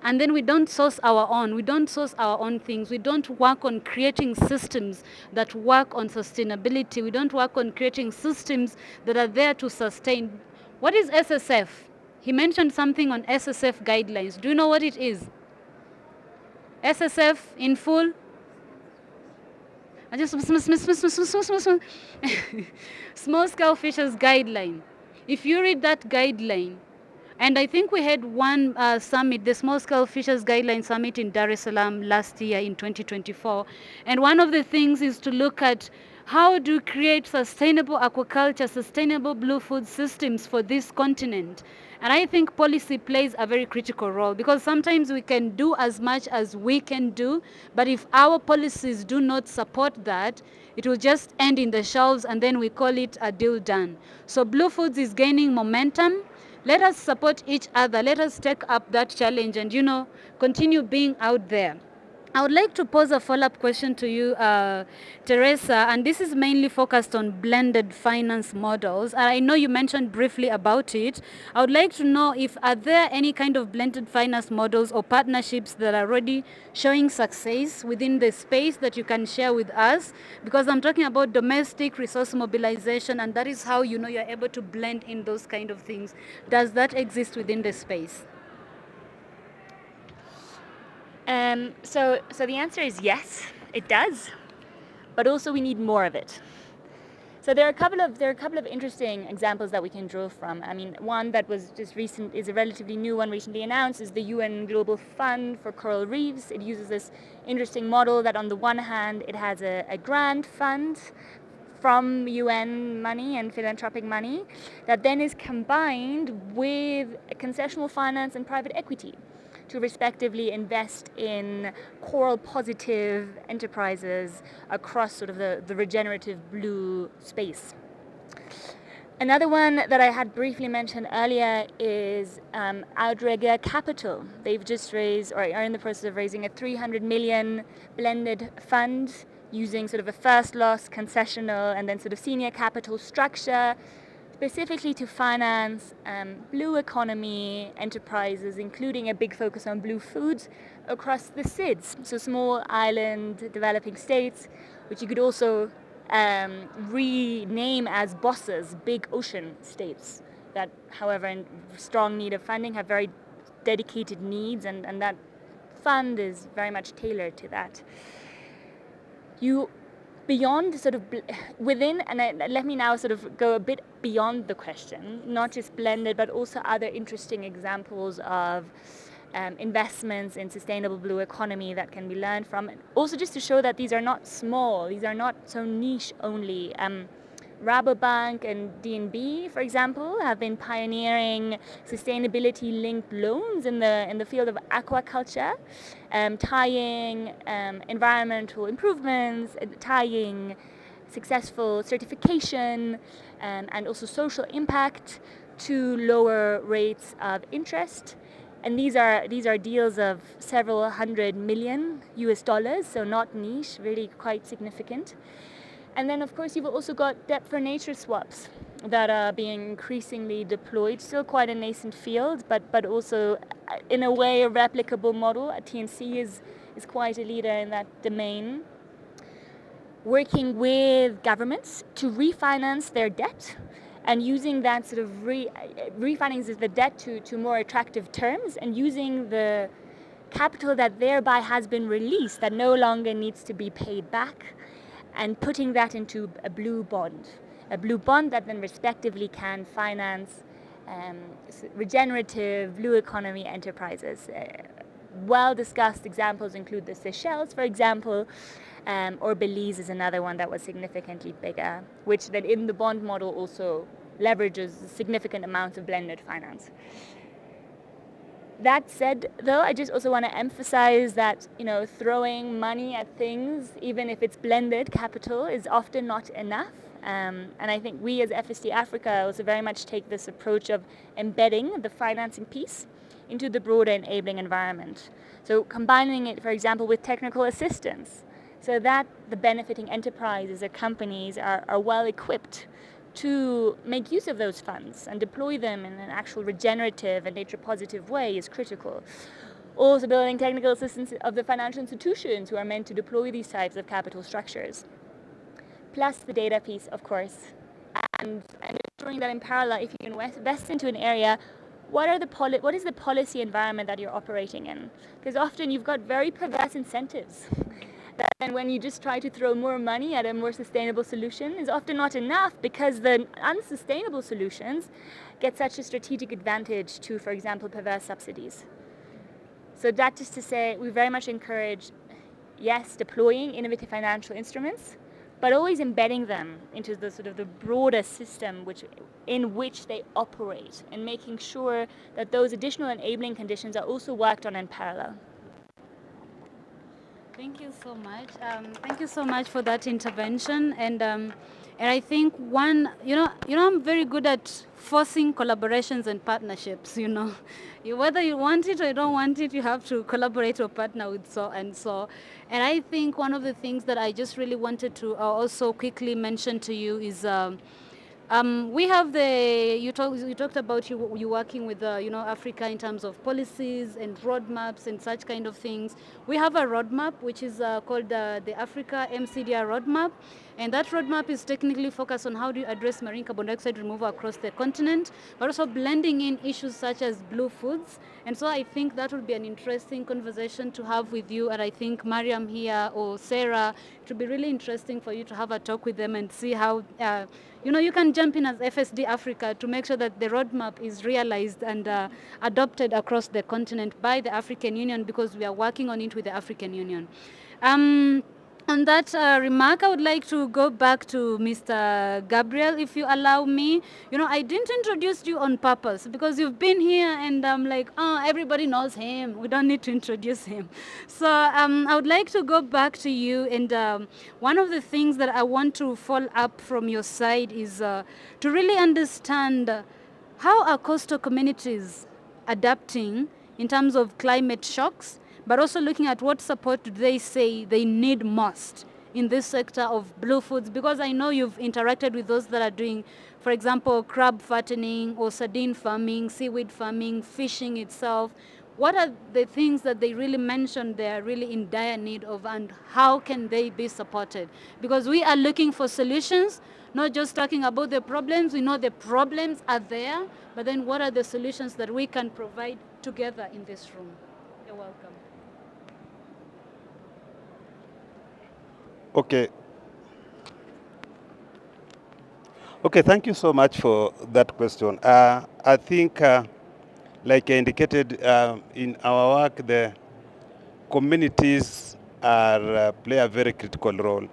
And then we don't source our own. We don't source our own things. We don't work on creating systems that work on sustainability. We don't work on creating systems that are there to sustain. What is SSF? He mentioned something on SSF guidelines. Do you know what it is? SSF in full? I just small scale fisheries guideline. If you read that guideline, and I think we had one summit, the Small Scale Fisheries Guideline Summit in Dar es Salaam last year in 2024. And one of the things is to look at how to create sustainable aquaculture, sustainable blue food systems for this continent. And I think policy plays a very critical role, because sometimes we can do as much as we can do, but if our policies do not support that, it will just end in the shelves and then we call it a deal done. So Blue Foods is gaining momentum. Let us support each other. Let us take up that challenge and, you know, continue being out there. I would like to pose a follow-up question to you, Teresa, and this is mainly focused on blended finance models. I know you mentioned briefly about it. I would like to know if are there any kind of blended finance models or partnerships that are already showing success within the space that you can share with us, because I'm talking about domestic resource mobilization, and that is how you're able to blend in those kind of things. Does that exist within the space? So the answer is yes, it does, but also we need more of it. So there are a couple of interesting examples that we can draw from. I mean, one that was just recent is a relatively new one recently announced is the UN Global Fund for Coral Reefs. It uses this interesting model that on the one hand it has a grant fund from UN money and philanthropic money that then is combined with concessional finance and private equity to respectively invest in coral positive enterprises across sort of the regenerative blue space. Another one that I had briefly mentioned earlier is Outrigger Capital. They've just raised, or are in the process of raising, a 300 million blended fund using sort of a first loss, concessional, and then sort of senior capital structure, specifically to finance blue economy enterprises, including a big focus on blue foods across the SIDS, so small island developing states, which you could also rename as BOSSes, big ocean states, that, however, in strong need of funding, have very dedicated needs, and that fund is very much tailored to that. Beyond sort of within, and let me now sort of go a bit beyond the question, not just blended, but also other interesting examples of investments in sustainable blue economy that can be learned from. Also, just to show that these are not small, these are not so niche only. Rabobank and DNB, for example, have been pioneering sustainability-linked loans in the field of aquaculture, tying environmental improvements, tying successful certification, and also social impact to lower rates of interest. And these are deals of several $100 million US, so not niche, really quite significant. And then, of course, you've also got debt for nature swaps that are being increasingly deployed. Still quite a nascent field, but also, in a way, a replicable model. TNC is quite a leader in that domain. Working with governments to refinance their debt and using that sort of refinancing the debt to more attractive terms, and using the capital that thereby has been released, that no longer needs to be paid back, and putting that into a blue bond that then respectively can finance regenerative blue economy enterprises. Well-discussed examples include the Seychelles, for example, or Belize is another one that was significantly bigger, which then in the bond model also leverages significant amounts of blended finance. That said, though, I just also want to emphasize that, throwing money at things, even if it's blended capital, is often not enough. And I think we as FSD Africa also very much take this approach of embedding the financing piece into the broader enabling environment. So combining it, for example, with technical assistance, so that the benefiting enterprises or companies are well equipped to make use of those funds and deploy them in an actual regenerative and nature positive way is critical. Also building technical assistance of the financial institutions who are meant to deploy these types of capital structures. Plus the data piece, of course, and ensuring that in parallel, if you invest into an area, what is the policy environment that you're operating in? Because often you've got very perverse incentives. And when you just try to throw more money at a more sustainable solution is often not enough, because the unsustainable solutions get such a strategic advantage to, for example, perverse subsidies. So that just to say, we very much encourage, yes, deploying innovative financial instruments, but always embedding them into the sort of the broader system in which they operate, and making sure that those additional enabling conditions are also worked on in parallel. Thank you so much. Thank you so much for that intervention. And I think I'm very good at forcing collaborations and partnerships. Whether you want it or you don't want it, you have to collaborate or partner with so and so. And I think one of the things that I just really wanted to also quickly mention to you is. We have you talked about you working with Africa in terms of policies and roadmaps and such kind of things. We have a roadmap which is called the Africa MCDR roadmap, and that roadmap is technically focused on how do you address marine carbon dioxide removal across the continent, but also blending in issues such as blue foods. And so I think that would be an interesting conversation to have with you, and I think Mariam here or Sarah, it would be really interesting for you to have a talk with them and see how you can jump in as FSD Africa to make sure that the roadmap is realized and adopted across the continent by the African Union, because we are working on it with the African Union. On that remark, I would like to go back to Mr. Gabriel, if you allow me. I didn't introduce you on purpose because you've been here and I'm like, oh, everybody knows him. We don't need to introduce him. So I would like to go back to you. And one of the things that I want to follow up from your side is to really understand how are coastal communities adapting in terms of climate shocks, but also looking at what support do they say they need most in this sector of blue foods, because I know you've interacted with those that are doing, for example, crab fattening or sardine farming, seaweed farming, fishing itself. What are the things that they really mentioned they are really in dire need of, and how can they be supported? Because we are looking for solutions, not just talking about the problems. We know the problems are there, but then what are the solutions that we can provide together in this room? You're welcome. Okay. Okay, thank you so much for that question. I think, like I indicated in our work, the communities play a very critical role.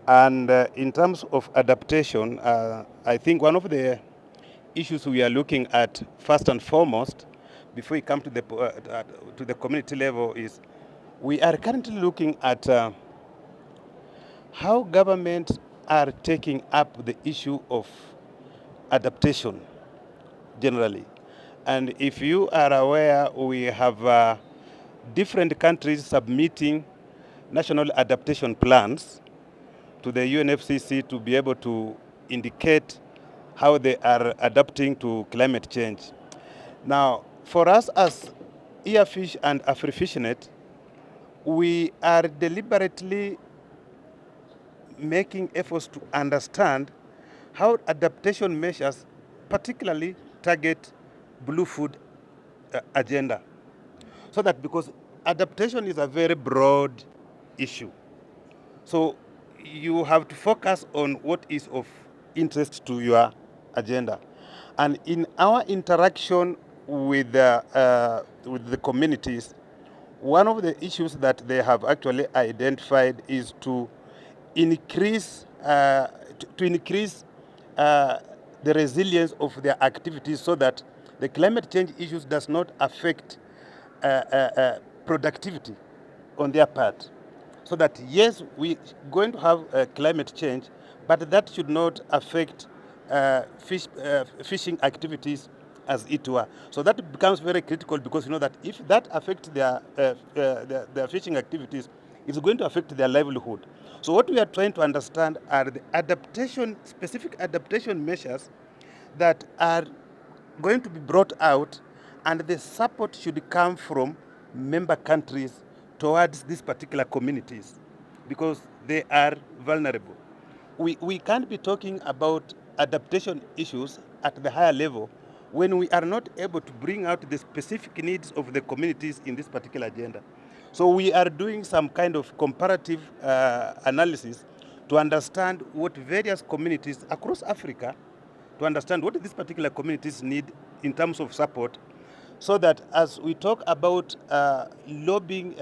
And in terms of adaptation, I think one of the issues we are looking at first and foremost, before we come to the community level, is we are currently looking at how governments are taking up the issue of adaptation generally. And if you are aware, we have different countries submitting national adaptation plans to the UNFCCC to be able to indicate how they are adapting to climate change. Now, for us as Earfish and AfriFishNet, we are deliberately making efforts to understand how adaptation measures particularly target blue food agenda. So that, because adaptation is a very broad issue, so you have to focus on what is of interest to your agenda. And in our interaction with the communities, one of the issues that they have actually identified is to increase the resilience of their activities, so that the climate change issues does not affect productivity on their part. So that, yes, we're going to have climate change, but that should not affect fishing activities as it were. So that becomes very critical, because you know that if that affects their fishing activities, it's going to affect their livelihood. So what we are trying to understand are the specific adaptation measures that are going to be brought out, and the support should come from member countries towards these particular communities, because they are vulnerable. We can't be talking about adaptation issues at the higher level when we are not able to bring out the specific needs of the communities in this particular agenda. So we are doing some kind of comparative analysis to understand what various communities across Africa, to understand what these particular communities need in terms of support, so that as we talk about lobbying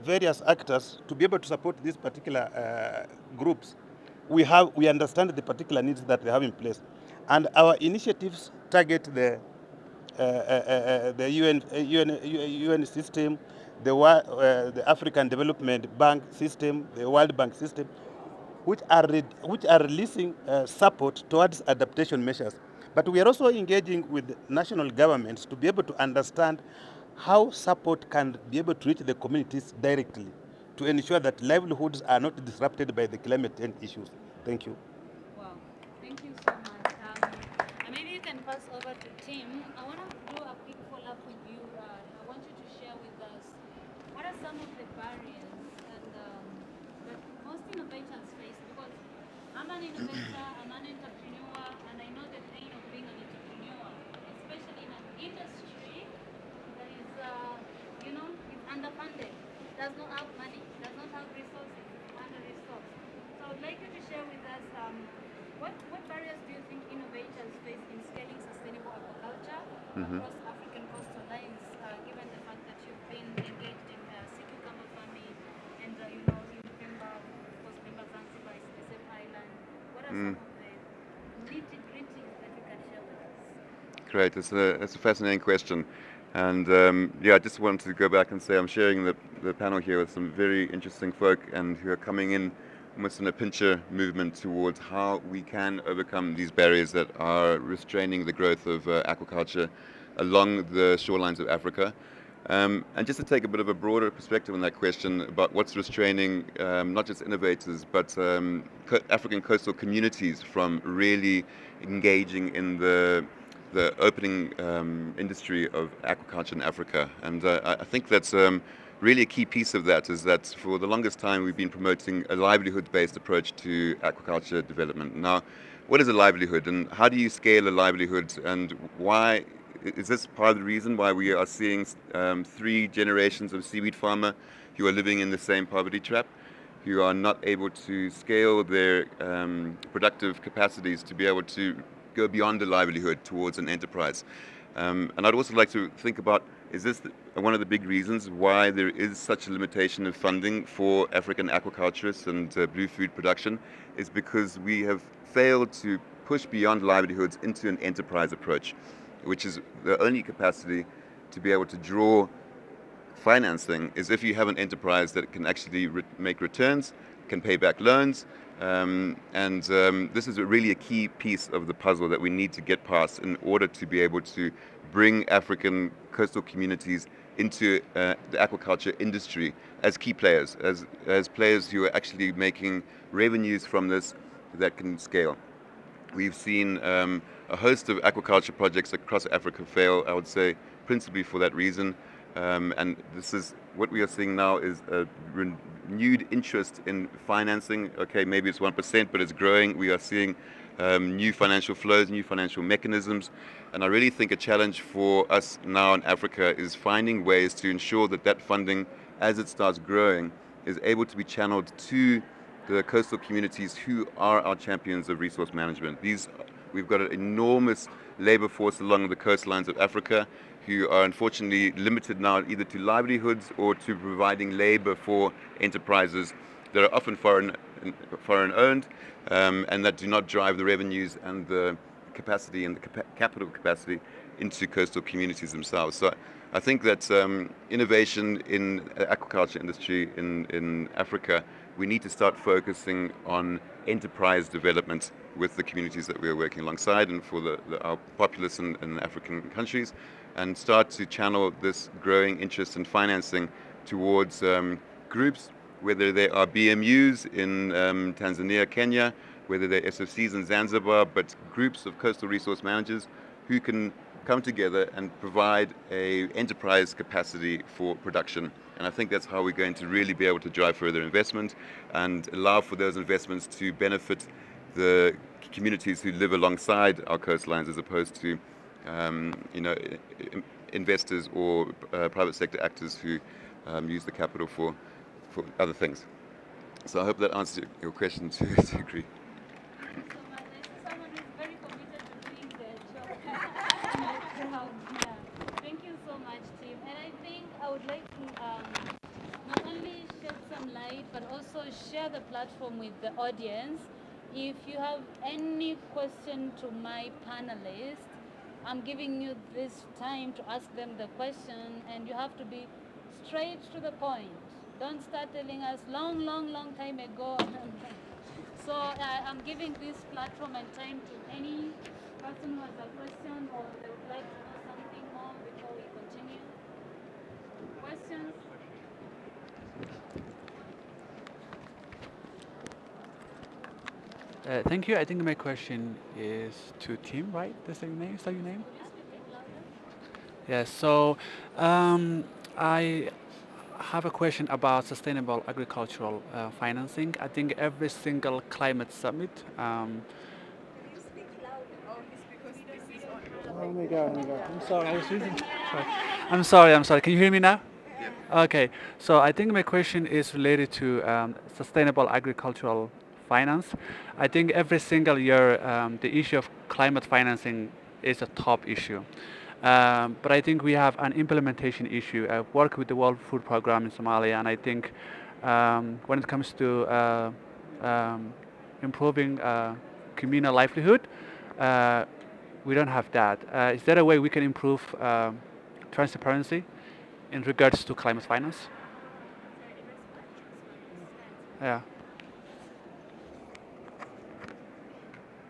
various actors to be able to support these particular groups, we understand the particular needs that they have in place. And our initiatives target the the UN system, the African Development Bank system, the World Bank system, which are releasing support towards adaptation measures. But we are also engaging with national governments to be able to understand how support can be able to reach the communities directly to ensure that livelihoods are not disrupted by the climate change issues. Thank you. Wow, thank you so much. Maybe you can pass over to Tim. I want to do a quick follow-up with you. I want you to share with us what are some of the barriers and that most innovators face. Because I'm an innovator, I'm an entrepreneur, and I know the pain of being an entrepreneur, especially in an industry that is, it's underfunded, does not have money, does not have resources, under-resourced. So I would like you to share with us what barriers do you think innovators face in scaling sustainable aquaculture across African coastal lines, given the fact that you've been engaged in sea cucumber farming and in Pemba, of course, Pemba Zanzibar is the same island. What are some of the nitty-gritties that you can share with us? Great, it's a fascinating question. And I just wanted to go back and say I'm sharing the panel here with some very interesting folk and who are coming in almost in a pincher movement towards how we can overcome these barriers that are restraining the growth of aquaculture along the shorelines of Africa. And just to take a bit of a broader perspective on that question about what's restraining not just innovators but African coastal communities from really engaging in the opening industry of aquaculture in Africa. And I think that's really a key piece of that is that for the longest time we've been promoting a livelihood-based approach to aquaculture development. Now, what is a livelihood and how do you scale a livelihood, and why is this part of the reason why we are seeing 3 generations of seaweed farmer who are living in the same poverty trap, who are not able to scale their productive capacities to be able to go beyond a livelihood towards an enterprise? And I'd also like to think about, is this one of the big reasons why there is such a limitation of funding for African aquaculturists and blue food production, is because we have failed to push beyond livelihoods into an enterprise approach, which is the only capacity to be able to draw financing is if you have an enterprise that can actually make returns, can pay back loans, this is really a key piece of the puzzle that we need to get past in order to be able to bring African coastal communities into the aquaculture industry as key players, as players who are actually making revenues from this that can scale. We've seen a host of aquaculture projects across Africa fail, I would say, principally for that reason. And this is what we are seeing now is a renewed interest in financing. Okay, maybe it's 1%, but it's growing. We are seeing new financial flows, new financial mechanisms. And I really think a challenge for us now in Africa is finding ways to ensure that that funding, as it starts growing, is able to be channeled to the coastal communities who are our champions of resource management. We've got an enormous labor force along the coastlines of Africa who are unfortunately limited now either to livelihoods or to providing labor for enterprises that are often foreign owned and that do not drive the revenues and the capacity and the capital capacity into coastal communities themselves. So I think that innovation in the aquaculture industry in Africa, we need to start focusing on enterprise development with the communities that we are working alongside and for our populace in African countries, and start to channel this growing interest in financing towards groups, whether they are BMUs in Tanzania, Kenya, whether they're SFCs in Zanzibar, but groups of coastal resource managers who can come together and provide a enterprise capacity for production. And I think that's how we're going to really be able to drive further investment and allow for those investments to benefit the communities who live alongside our coastlines, as opposed to investors or private sector actors who use the capital for other things. So I hope that answers your question to a degree. Thank you so much. I see someone who's very committed to doing their job in the crowd here. Thank you so much, Tim. And I think I would like to not only shed some light, but also share the platform with the audience. If you have any question to my panelists, I'm giving you this time to ask them the question, and you have to be straight to the point. Don't start telling us long time ago. So I'm giving this platform and time to any person who has a question or they would like to know something more before we continue. Questions? Thank you. I think my question is to Tim, right? Is that your name? Is that your name? Yes. So I have a question about sustainable agricultural financing. I think every single climate summit. Oh my God! Oh my God! I'm sorry. I was using. Sorry. I'm sorry. I'm sorry. Can you hear me now? Okay, so I think my question is related to sustainable agricultural finance. I think every single year the issue of climate financing is a top issue. But I think we have an implementation issue. I work with the World Food Program in Somalia, and I think when it comes to improving communal livelihood, uh, we don't have that. Is there a way we can improve transparency in regards to climate finance? Yeah.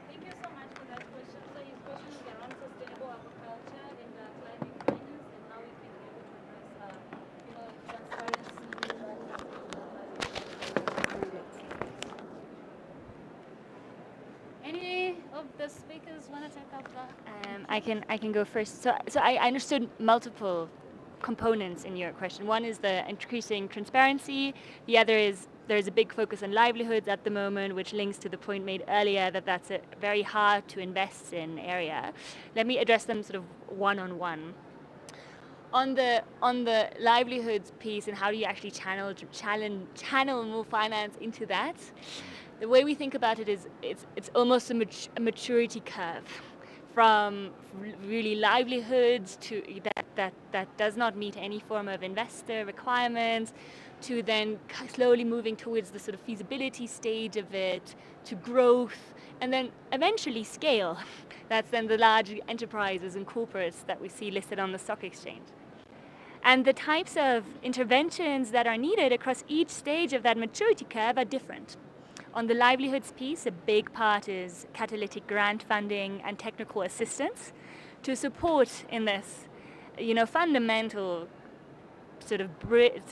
Thank you so much for that question. So his question is around sustainable agriculture and climate finance and how we can be able to address, transparency. Any of the speakers want to take up that? I can go first. So I understood multiple components in your question. One is the increasing transparency. The other is there's a big focus on livelihoods at the moment, which links to the point made earlier that that's a very hard to invest in area. Let me address them sort of one on one. On the livelihoods piece and how do you actually channel more finance into that? The way we think about it is it's almost a maturity curve from really livelihoods to that does not meet any form of investor requirements to then slowly moving towards the sort of feasibility stage of it to growth and then eventually scale. That's then the large enterprises and corporates that we see listed on the stock exchange. And the types of interventions that are needed across each stage of that maturity curve are different. On the livelihoods piece, a big part is catalytic grant funding and technical assistance to support in this, fundamental sort of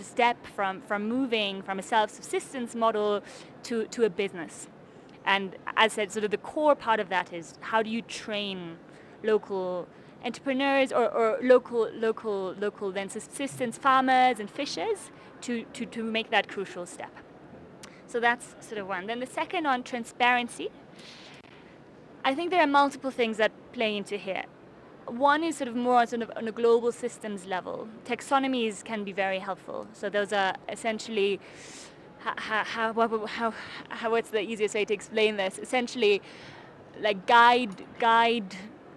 step from moving from a self-subsistence model to a business. And as I said, sort of the core part of that is how do you train local entrepreneurs or local then subsistence farmers and fishers to make that crucial step. So that's sort of one. Then the second on transparency, I think there are multiple things that play into here. One is sort of more sort of on a global systems level. Taxonomies can be very helpful. So those are essentially what's the easiest way to explain this? Essentially, like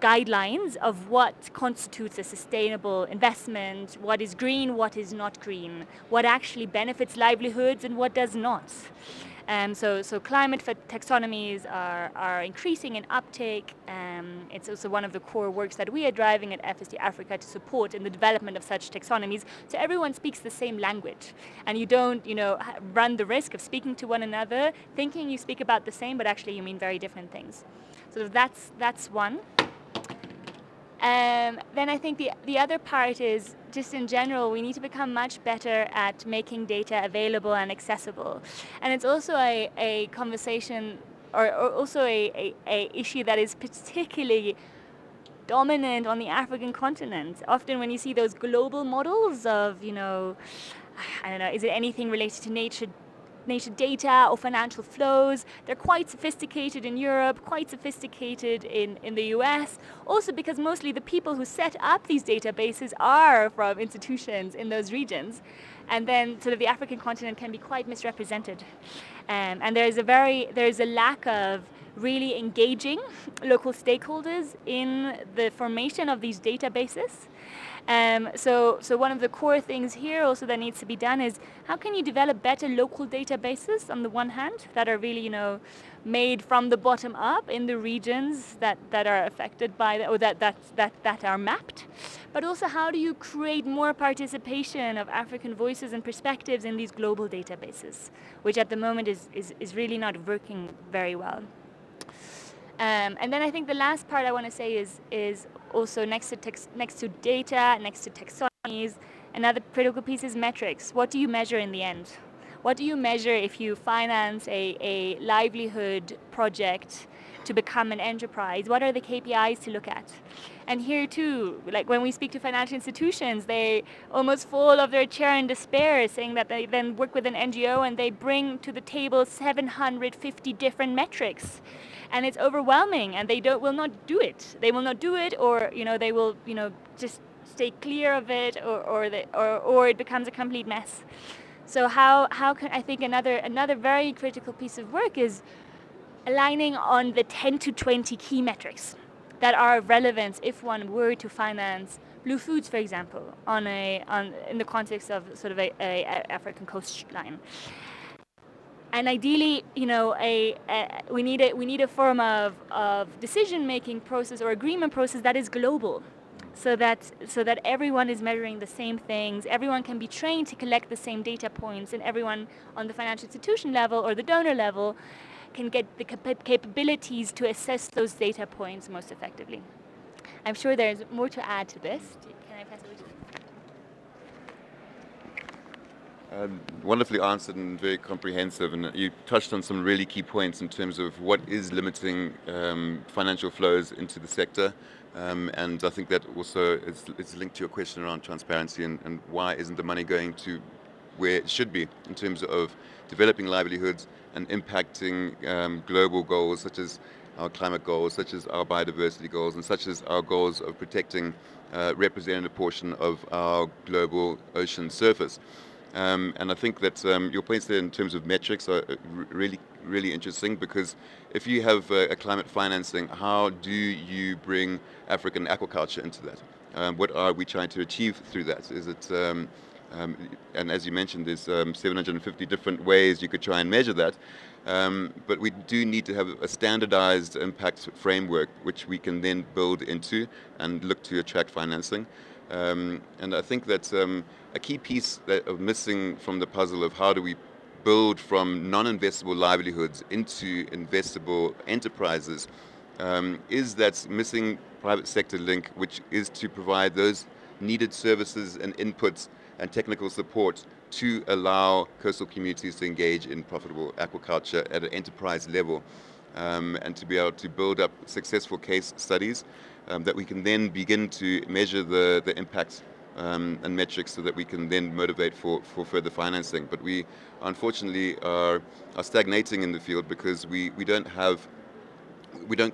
guidelines of what constitutes a sustainable investment, what is green, what is not green, what actually benefits livelihoods and what does not. So climate taxonomies are increasing in uptake. It's also one of the core works that we are driving at FSD Africa to support in the development of such taxonomies. So everyone speaks the same language, and you don't, run the risk of speaking to one another, thinking you speak about the same, but actually you mean very different things. So that's one. Then I think the other part is just in general, we need to become much better at making data available and accessible. And it's also a conversation or also a issue that is particularly dominant on the African continent. Often when you see those global models of, I don't know, is it anything related to nature data or financial flows? They're quite sophisticated in Europe, quite sophisticated in the US, also because mostly the people who set up these databases are from institutions in those regions. And then sort of the African continent can be quite misrepresented. And there's a lack of really engaging local stakeholders in the formation of these databases. So one of the core things here also that needs to be done is how can you develop better local databases on the one hand that are really, made from the bottom up in the regions that are affected by that, or that are mapped, but also how do you create more participation of African voices and perspectives in these global databases, which at the moment is really not working very well. And then I think the last part I want to say is also next to data, next to taxonomies, another critical piece is metrics. What do you measure in the end? What do you measure if you finance a livelihood project to become an enterprise? What are the KPIs to look at? And here too, like when we speak to financial institutions, they almost fall off their chair in despair, saying that they then work with an NGO and they bring to the table 750 different metrics. And it's overwhelming, and they will not do it. They will not do it, or they will just stay clear of it, or it becomes a complete mess. So how can I think another very critical piece of work is aligning on the 10 to 20 key metrics that are of relevance if one were to finance blue foods, for example, in the context of sort of a African coastline. And ideally, we need a form of decision-making process or agreement process that is global, so that everyone is measuring the same things, everyone can be trained to collect the same data points, and everyone on the financial institution level or the donor level can get the capabilities to assess those data points most effectively. I'm sure there's more to add to this. Can I pass it over to you? Wonderfully answered and very comprehensive, and you touched on some really key points in terms of what is limiting financial flows into the sector, and I think that also is linked to your question around transparency and why isn't the money going to where it should be in terms of developing livelihoods and impacting global goals such as our climate goals, such as our biodiversity goals, and such as our goals of protecting a representative portion of our global ocean surface. And I think that your points there in terms of metrics are really, really interesting, because if you have a climate financing, how do you bring African aquaculture into that? What are we trying to achieve through that? Is it, and as you mentioned, there's 750 different ways you could try and measure that, but we do need to have a standardized impact framework which we can then build into and look to attract financing. And I think that a key piece of missing from the puzzle of how do we build from non-investable livelihoods into investable enterprises is that missing private sector link, which is to provide those needed services and inputs and technical support to allow coastal communities to engage in profitable aquaculture at an enterprise level, and to be able to build up successful case studies that we can then begin to measure the impacts and metrics, so that we can then motivate for further financing. But we unfortunately are stagnating in the field because we don't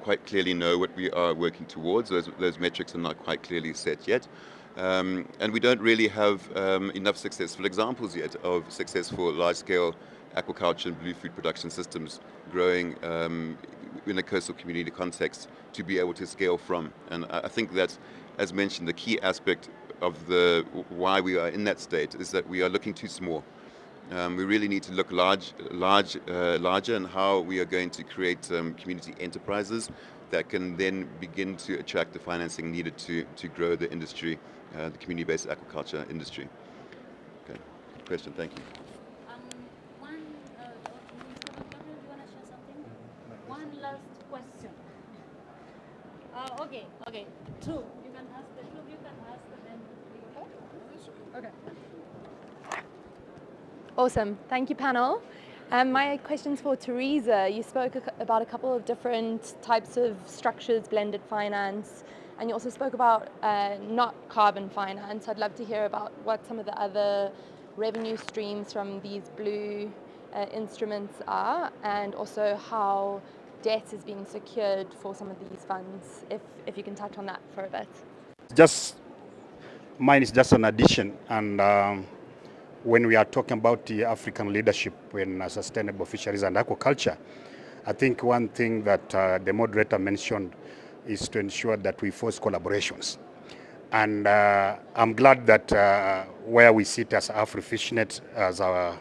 quite clearly know what we are working towards. Those metrics are not quite clearly set yet. And we don't really have enough successful examples yet of successful large-scale aquaculture and blue food production systems growing in a coastal community context to be able to scale from. And I think that, as mentioned, the key aspect of why we are in that state is that we are looking too small. We really need to look larger in how we are going to create community enterprises that can then begin to attract the financing needed to grow the industry, the community-based aquaculture industry. Okay, question, thank you. One last question. Okay, two. You can ask the two, you can ask the then. Okay. Awesome. Thank you, panel. My question's for Teresa. You spoke about a couple of different types of structures, blended finance, and you also spoke about not carbon finance. I'd love to hear about what some of the other revenue streams from these blue instruments are, and also how debt is being secured for some of these funds, if you can touch on that for a bit. Mine is just an addition, and when we are talking about the African leadership in sustainable fisheries and aquaculture, I think one thing that the moderator mentioned is to ensure that we force collaborations. And I'm glad that where we sit as AfriFishNet, as our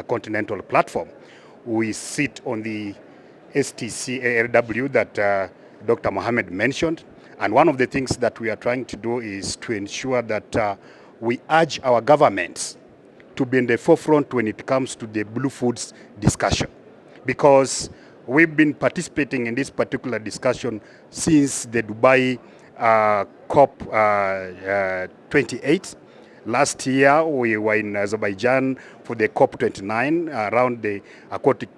continental platform, we sit on the STCALW that Dr. Mohammed mentioned. And one of the things that we are trying to do is to ensure that we urge our governments to be in the forefront when it comes to the blue foods discussion. Because we've been participating in this particular discussion since the Dubai COP 28. Last year we were in Azerbaijan for the COP 29 around the aquatic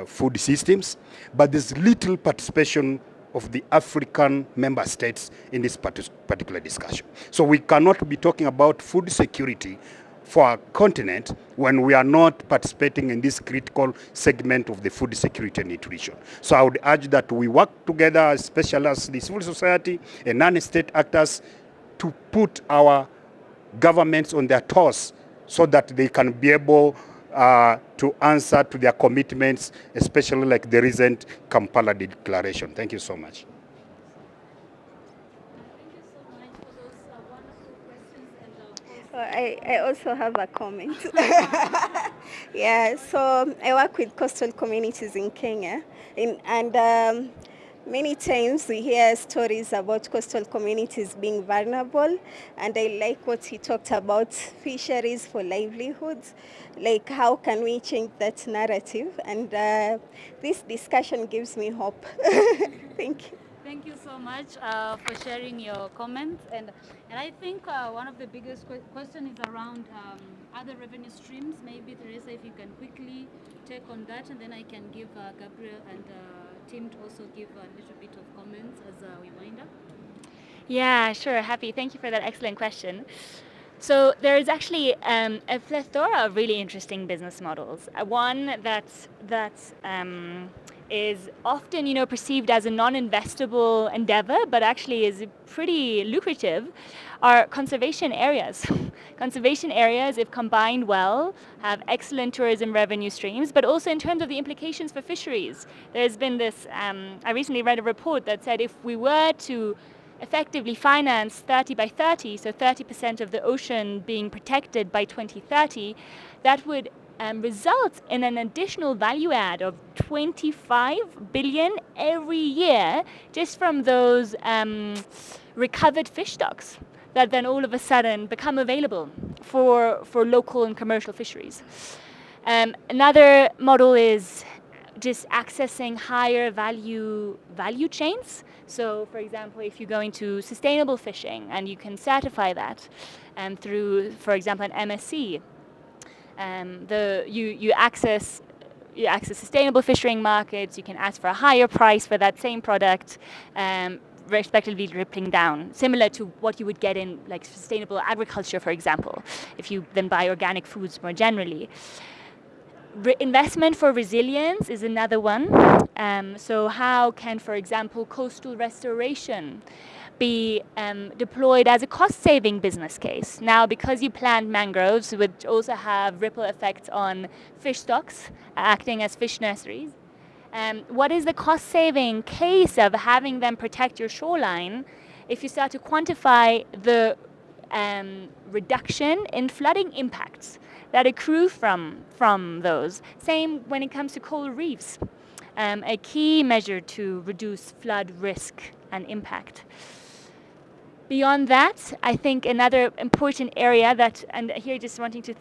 food systems, but there's little participation of the African member states in this particular discussion. So we cannot be talking about food security for our continent when we are not participating in this critical segment of the food security and nutrition. So I would urge that we work together, especially as the civil society and non-state actors, to put our governments on their toes so that they can be able to answer to their commitments, especially like the recent Kampala Declaration. Thank you so much. I also have a comment. Yeah, so I work with coastal communities in Kenya, and many times we hear stories about coastal communities being vulnerable, and I like what he talked about, fisheries for livelihoods. Like, how can we change that narrative? And this discussion gives me hope. Thank you. Thank you so much for sharing your comments. And I think one of the biggest question is around other revenue streams. Maybe Teresa, if you can quickly take on that, and then I can give Gabriel and Tim to also give a little bit of comments as we wind up. Yeah, sure. Happy. Thank you for that excellent question. So there is actually a plethora of really interesting business models. One that is often perceived as a non-investable endeavor, but actually is pretty lucrative, are conservation areas. Conservation areas, if combined well, have excellent tourism revenue streams, but also in terms of the implications for fisheries. There's been this, I recently read a report that said if we were to effectively finance 30 by 30, so 30% of the ocean being protected by 2030, that would result in an additional value add of 25 billion every year just from those recovered fish stocks that then all of a sudden become available for local and commercial fisheries. Another model is just accessing higher value chains. So, for example, if you go into sustainable fishing and you can certify that through, for example, an MSC, you access sustainable fishing markets. You can ask for a higher price for that same product, respectively rippling down, similar to what you would get in like sustainable agriculture, for example, if you then buy organic foods more generally. Investment for resilience is another one. So how can, for example, coastal restoration be deployed as a cost-saving business case? Now, because you plant mangroves, which also have ripple effects on fish stocks, acting as fish nurseries, what is the cost-saving case of having them protect your shoreline if you start to quantify the reduction in flooding impacts that accrue from those? Same when it comes to coral reefs, a key measure to reduce flood risk and impact. Beyond that, I think another important area that, and here just wanting to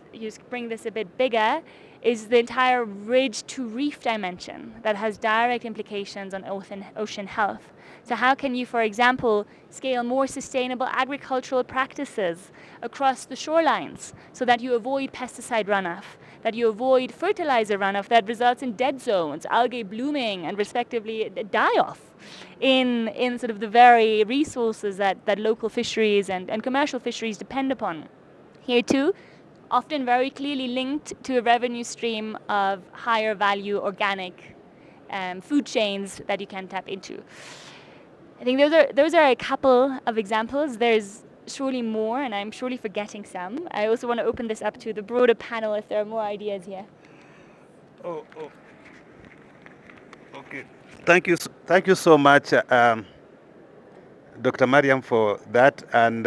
bring this a bit bigger, is the entire ridge to reef dimension that has direct implications on ocean health. So how can you, for example, scale more sustainable agricultural practices across the shorelines so that you avoid pesticide runoff, that you avoid fertilizer runoff that results in dead zones, algae blooming, and respectively die-off in sort of the very resources that local fisheries and commercial fisheries depend upon. Here too, often very clearly linked to a revenue stream of higher value organic food chains that you can tap into. I think those are a couple of examples. There's surely more, and I'm surely forgetting some. I also want to open this up to the broader panel if there are more ideas here. Okay. Thank you so much, Dr. Mariam, for that. And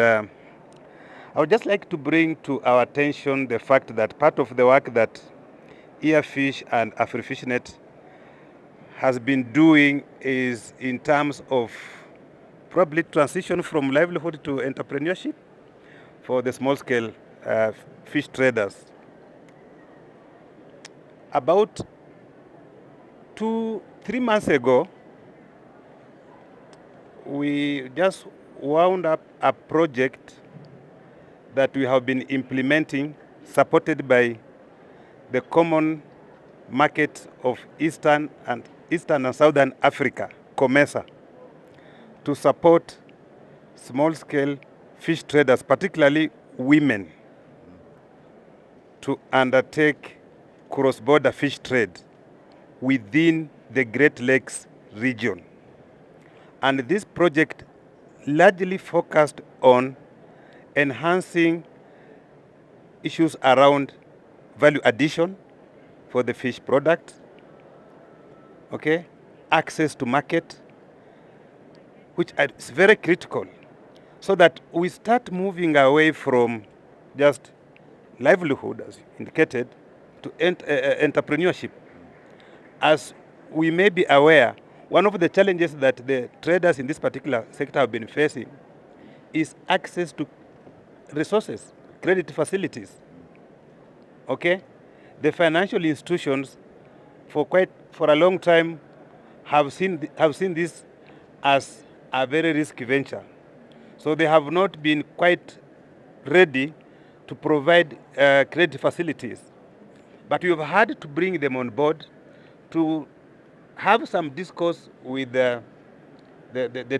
I would just like to bring to our attention the fact that part of the work that Earfish and AfriFishNet has been doing is in terms of probably transition from livelihood to entrepreneurship for the small-scale fish traders. About 2-3 months ago, we just wound up a project that we have been implementing, supported by the Common Market of Eastern and Southern Africa, COMESA, to support small-scale fish traders, particularly women, to undertake cross-border fish trade within the Great Lakes region. And this project largely focused on enhancing issues around value addition for the fish product, okay, access to market, which is very critical, so that we start moving away from just livelihood, as indicated, to entrepreneurship. As we may be aware, one of the challenges that the traders in this particular sector have been facing is access to resources, credit facilities. Okay? The financial institutions for a long time have seen this as a very risky venture. So they have not been quite ready to provide credit facilities. But we have had to bring them on board to have some discourse with the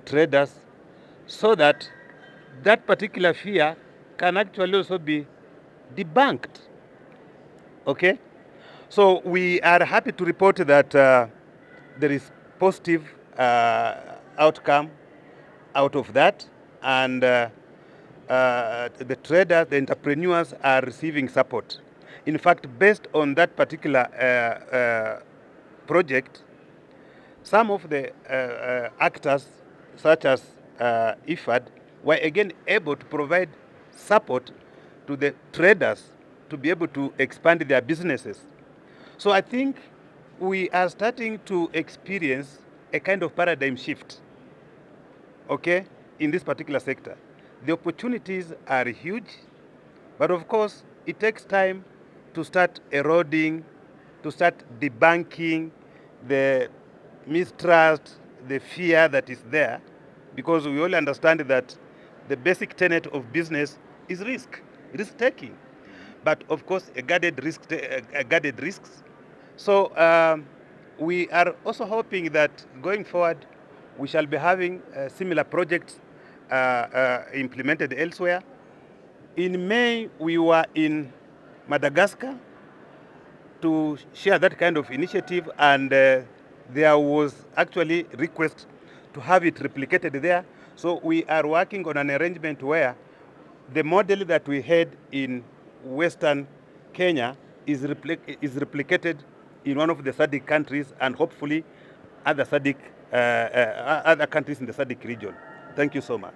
traders, so that that particular fear can actually also be debunked. Okay? So we are happy to report that there is positive outcome out of that, and the traders, the entrepreneurs are receiving support. In fact, based on that particular project, some of the actors, such as IFAD, were again able to provide support to the traders to be able to expand their businesses. So I think we are starting to experience a kind of paradigm shift, okay, in this particular sector. The opportunities are huge, but of course, it takes time to start eroding, to start debunking the mistrust, the fear that is there, because we all understand that the basic tenet of business is risk-taking, but of course, guarded risks. So we are also hoping that going forward, we shall be having similar projects implemented elsewhere. In May, we were in Madagascar to share that kind of initiative, and there was actually request to have it replicated there. So we are working on an arrangement where the model that we had in Western Kenya is replicated in one of the SADC countries, and hopefully other other countries in the SADC region. Thank you so much.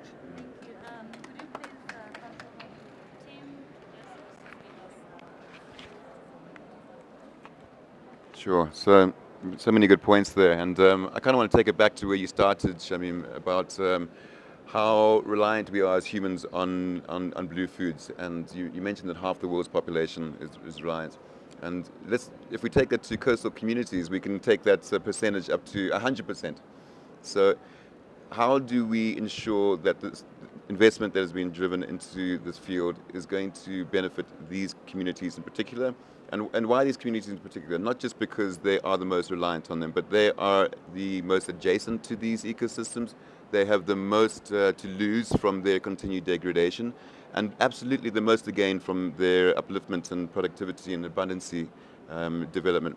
Sure. So many good points there, and I kind of want to take it back to where you started, Shamim, about how reliant we are as humans on blue foods. And you mentioned that half the world's population is reliant. And if we take that to coastal communities, we can take that percentage up to 100%. So how do we ensure that this investment that has been driven into this field is going to benefit these communities in particular? And why these communities in particular? Not just because they are the most reliant on them, but they are the most adjacent to these ecosystems. They have the most to lose from their continued degradation, and absolutely the most to gain from their upliftment and productivity and abundancy development,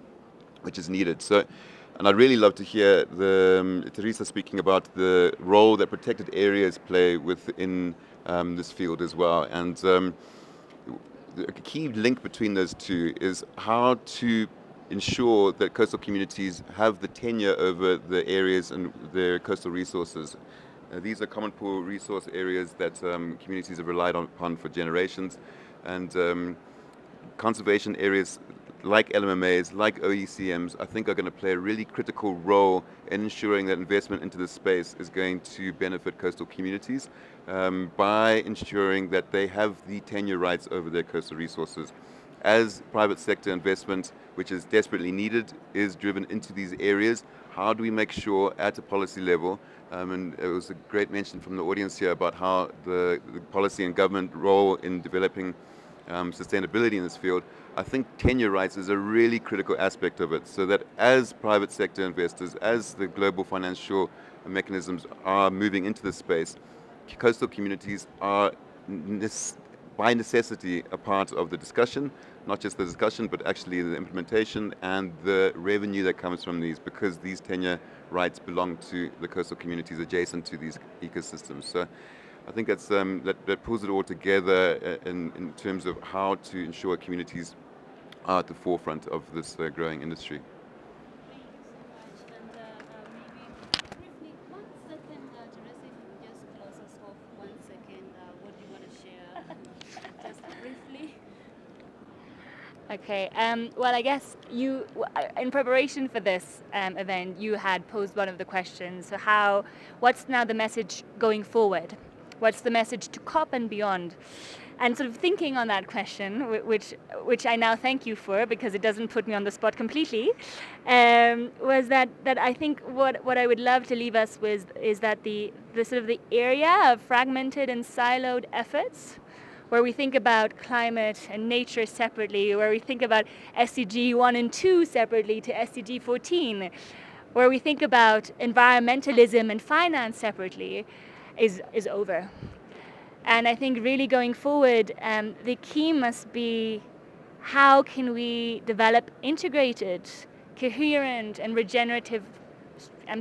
which is needed. So, and I'd really love to hear Teresa speaking about the role that protected areas play within this field as well. And the key link between those two is how to ensure that coastal communities have the tenure over the areas and their coastal resources These are common pool resource areas that communities have relied upon for generations, and conservation areas like LMMAs, like OECMs, I think are going to play a really critical role in ensuring that investment into this space is going to benefit coastal communities by ensuring that they have the tenure rights over their coastal resources. As private sector investment, which is desperately needed, is driven into these areas, how do we make sure at a policy level, and it was a great mention from the audience here about how the policy and government role in developing sustainability in this field, I think tenure rights is a really critical aspect of it, so that as private sector investors, as the global financial mechanisms are moving into this space, coastal communities are by necessity a part of the discussion, not just the discussion, but actually the implementation and the revenue that comes from these, because these tenure rights belong to the coastal communities adjacent to these ecosystems. So I think that's, that pulls it all together in terms of how to ensure communities are at the forefront of this growing industry. Thank you so much. And maybe briefly, 1 second, Teresa, if you could just close us off 1 second. What do you want to share? Just briefly. Okay. Well, I guess you, in preparation for this event, you had posed one of the questions. So what's now the message going forward? What's the message to COP and beyond? And sort of thinking on that question, which I now thank you for because it doesn't put me on the spot completely, was that I think what I would love to leave us with is that the sort of the area of fragmented and siloed efforts, where we think about climate and nature separately, where we think about SDG 1 and 2 separately to SDG 14, where we think about environmentalism and finance separately, is over. And I think really going forward, the key must be how can we develop integrated, coherent and regenerative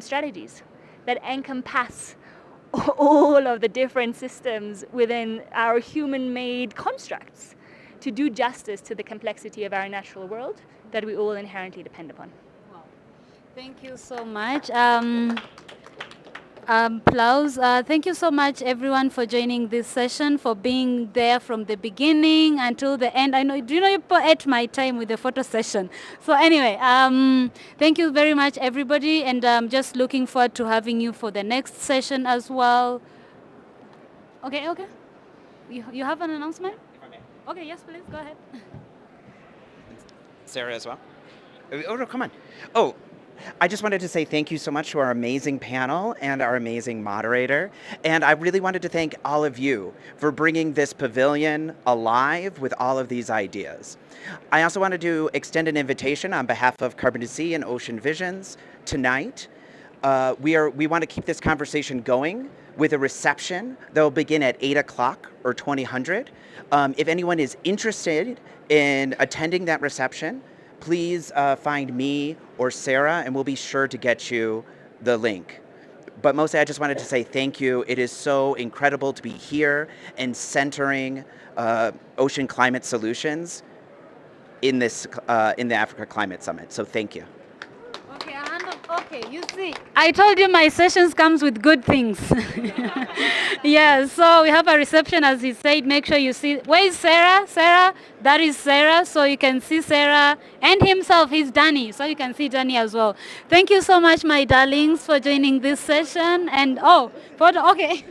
strategies that encompass all of the different systems within our human-made constructs to do justice to the complexity of our natural world that we all inherently depend upon. Wow. Thank you so much. Applause. Thank you so much, everyone, for joining this session, for being there from the beginning until the end. I know, do you know, you ate my time with the photo session. So anyway, thank you very much, everybody, and I'm just looking forward to having you for the next session as well. Okay. You have an announcement? If I may. Okay, yes, please, go ahead. Sarah as well. Oh, no, come on. Oh, I just wanted to say thank you so much to our amazing panel and our amazing moderator. And I really wanted to thank all of you for bringing this pavilion alive with all of these ideas. I also wanted to extend an invitation on behalf of Carbon to Sea and Ocean Visions tonight. We want to keep this conversation going with a reception that will begin at 8 o'clock or 2000. If anyone is interested in attending that reception, please find me or Sarah, and we'll be sure to get you the link. But mostly, I just wanted to say thank you. It is so incredible to be here and centering ocean climate solutions in this in the Africa Climate Summit. So thank you. Okay, you see, I told you my sessions comes with good things. Yeah, so we have a reception, as he said. Make sure you see. Where is Sarah? Sarah, that is Sarah. So you can see Sarah and himself. He's Danny, so you can see Danny as well. Thank you so much, my darlings, for joining this session. And photo. Okay.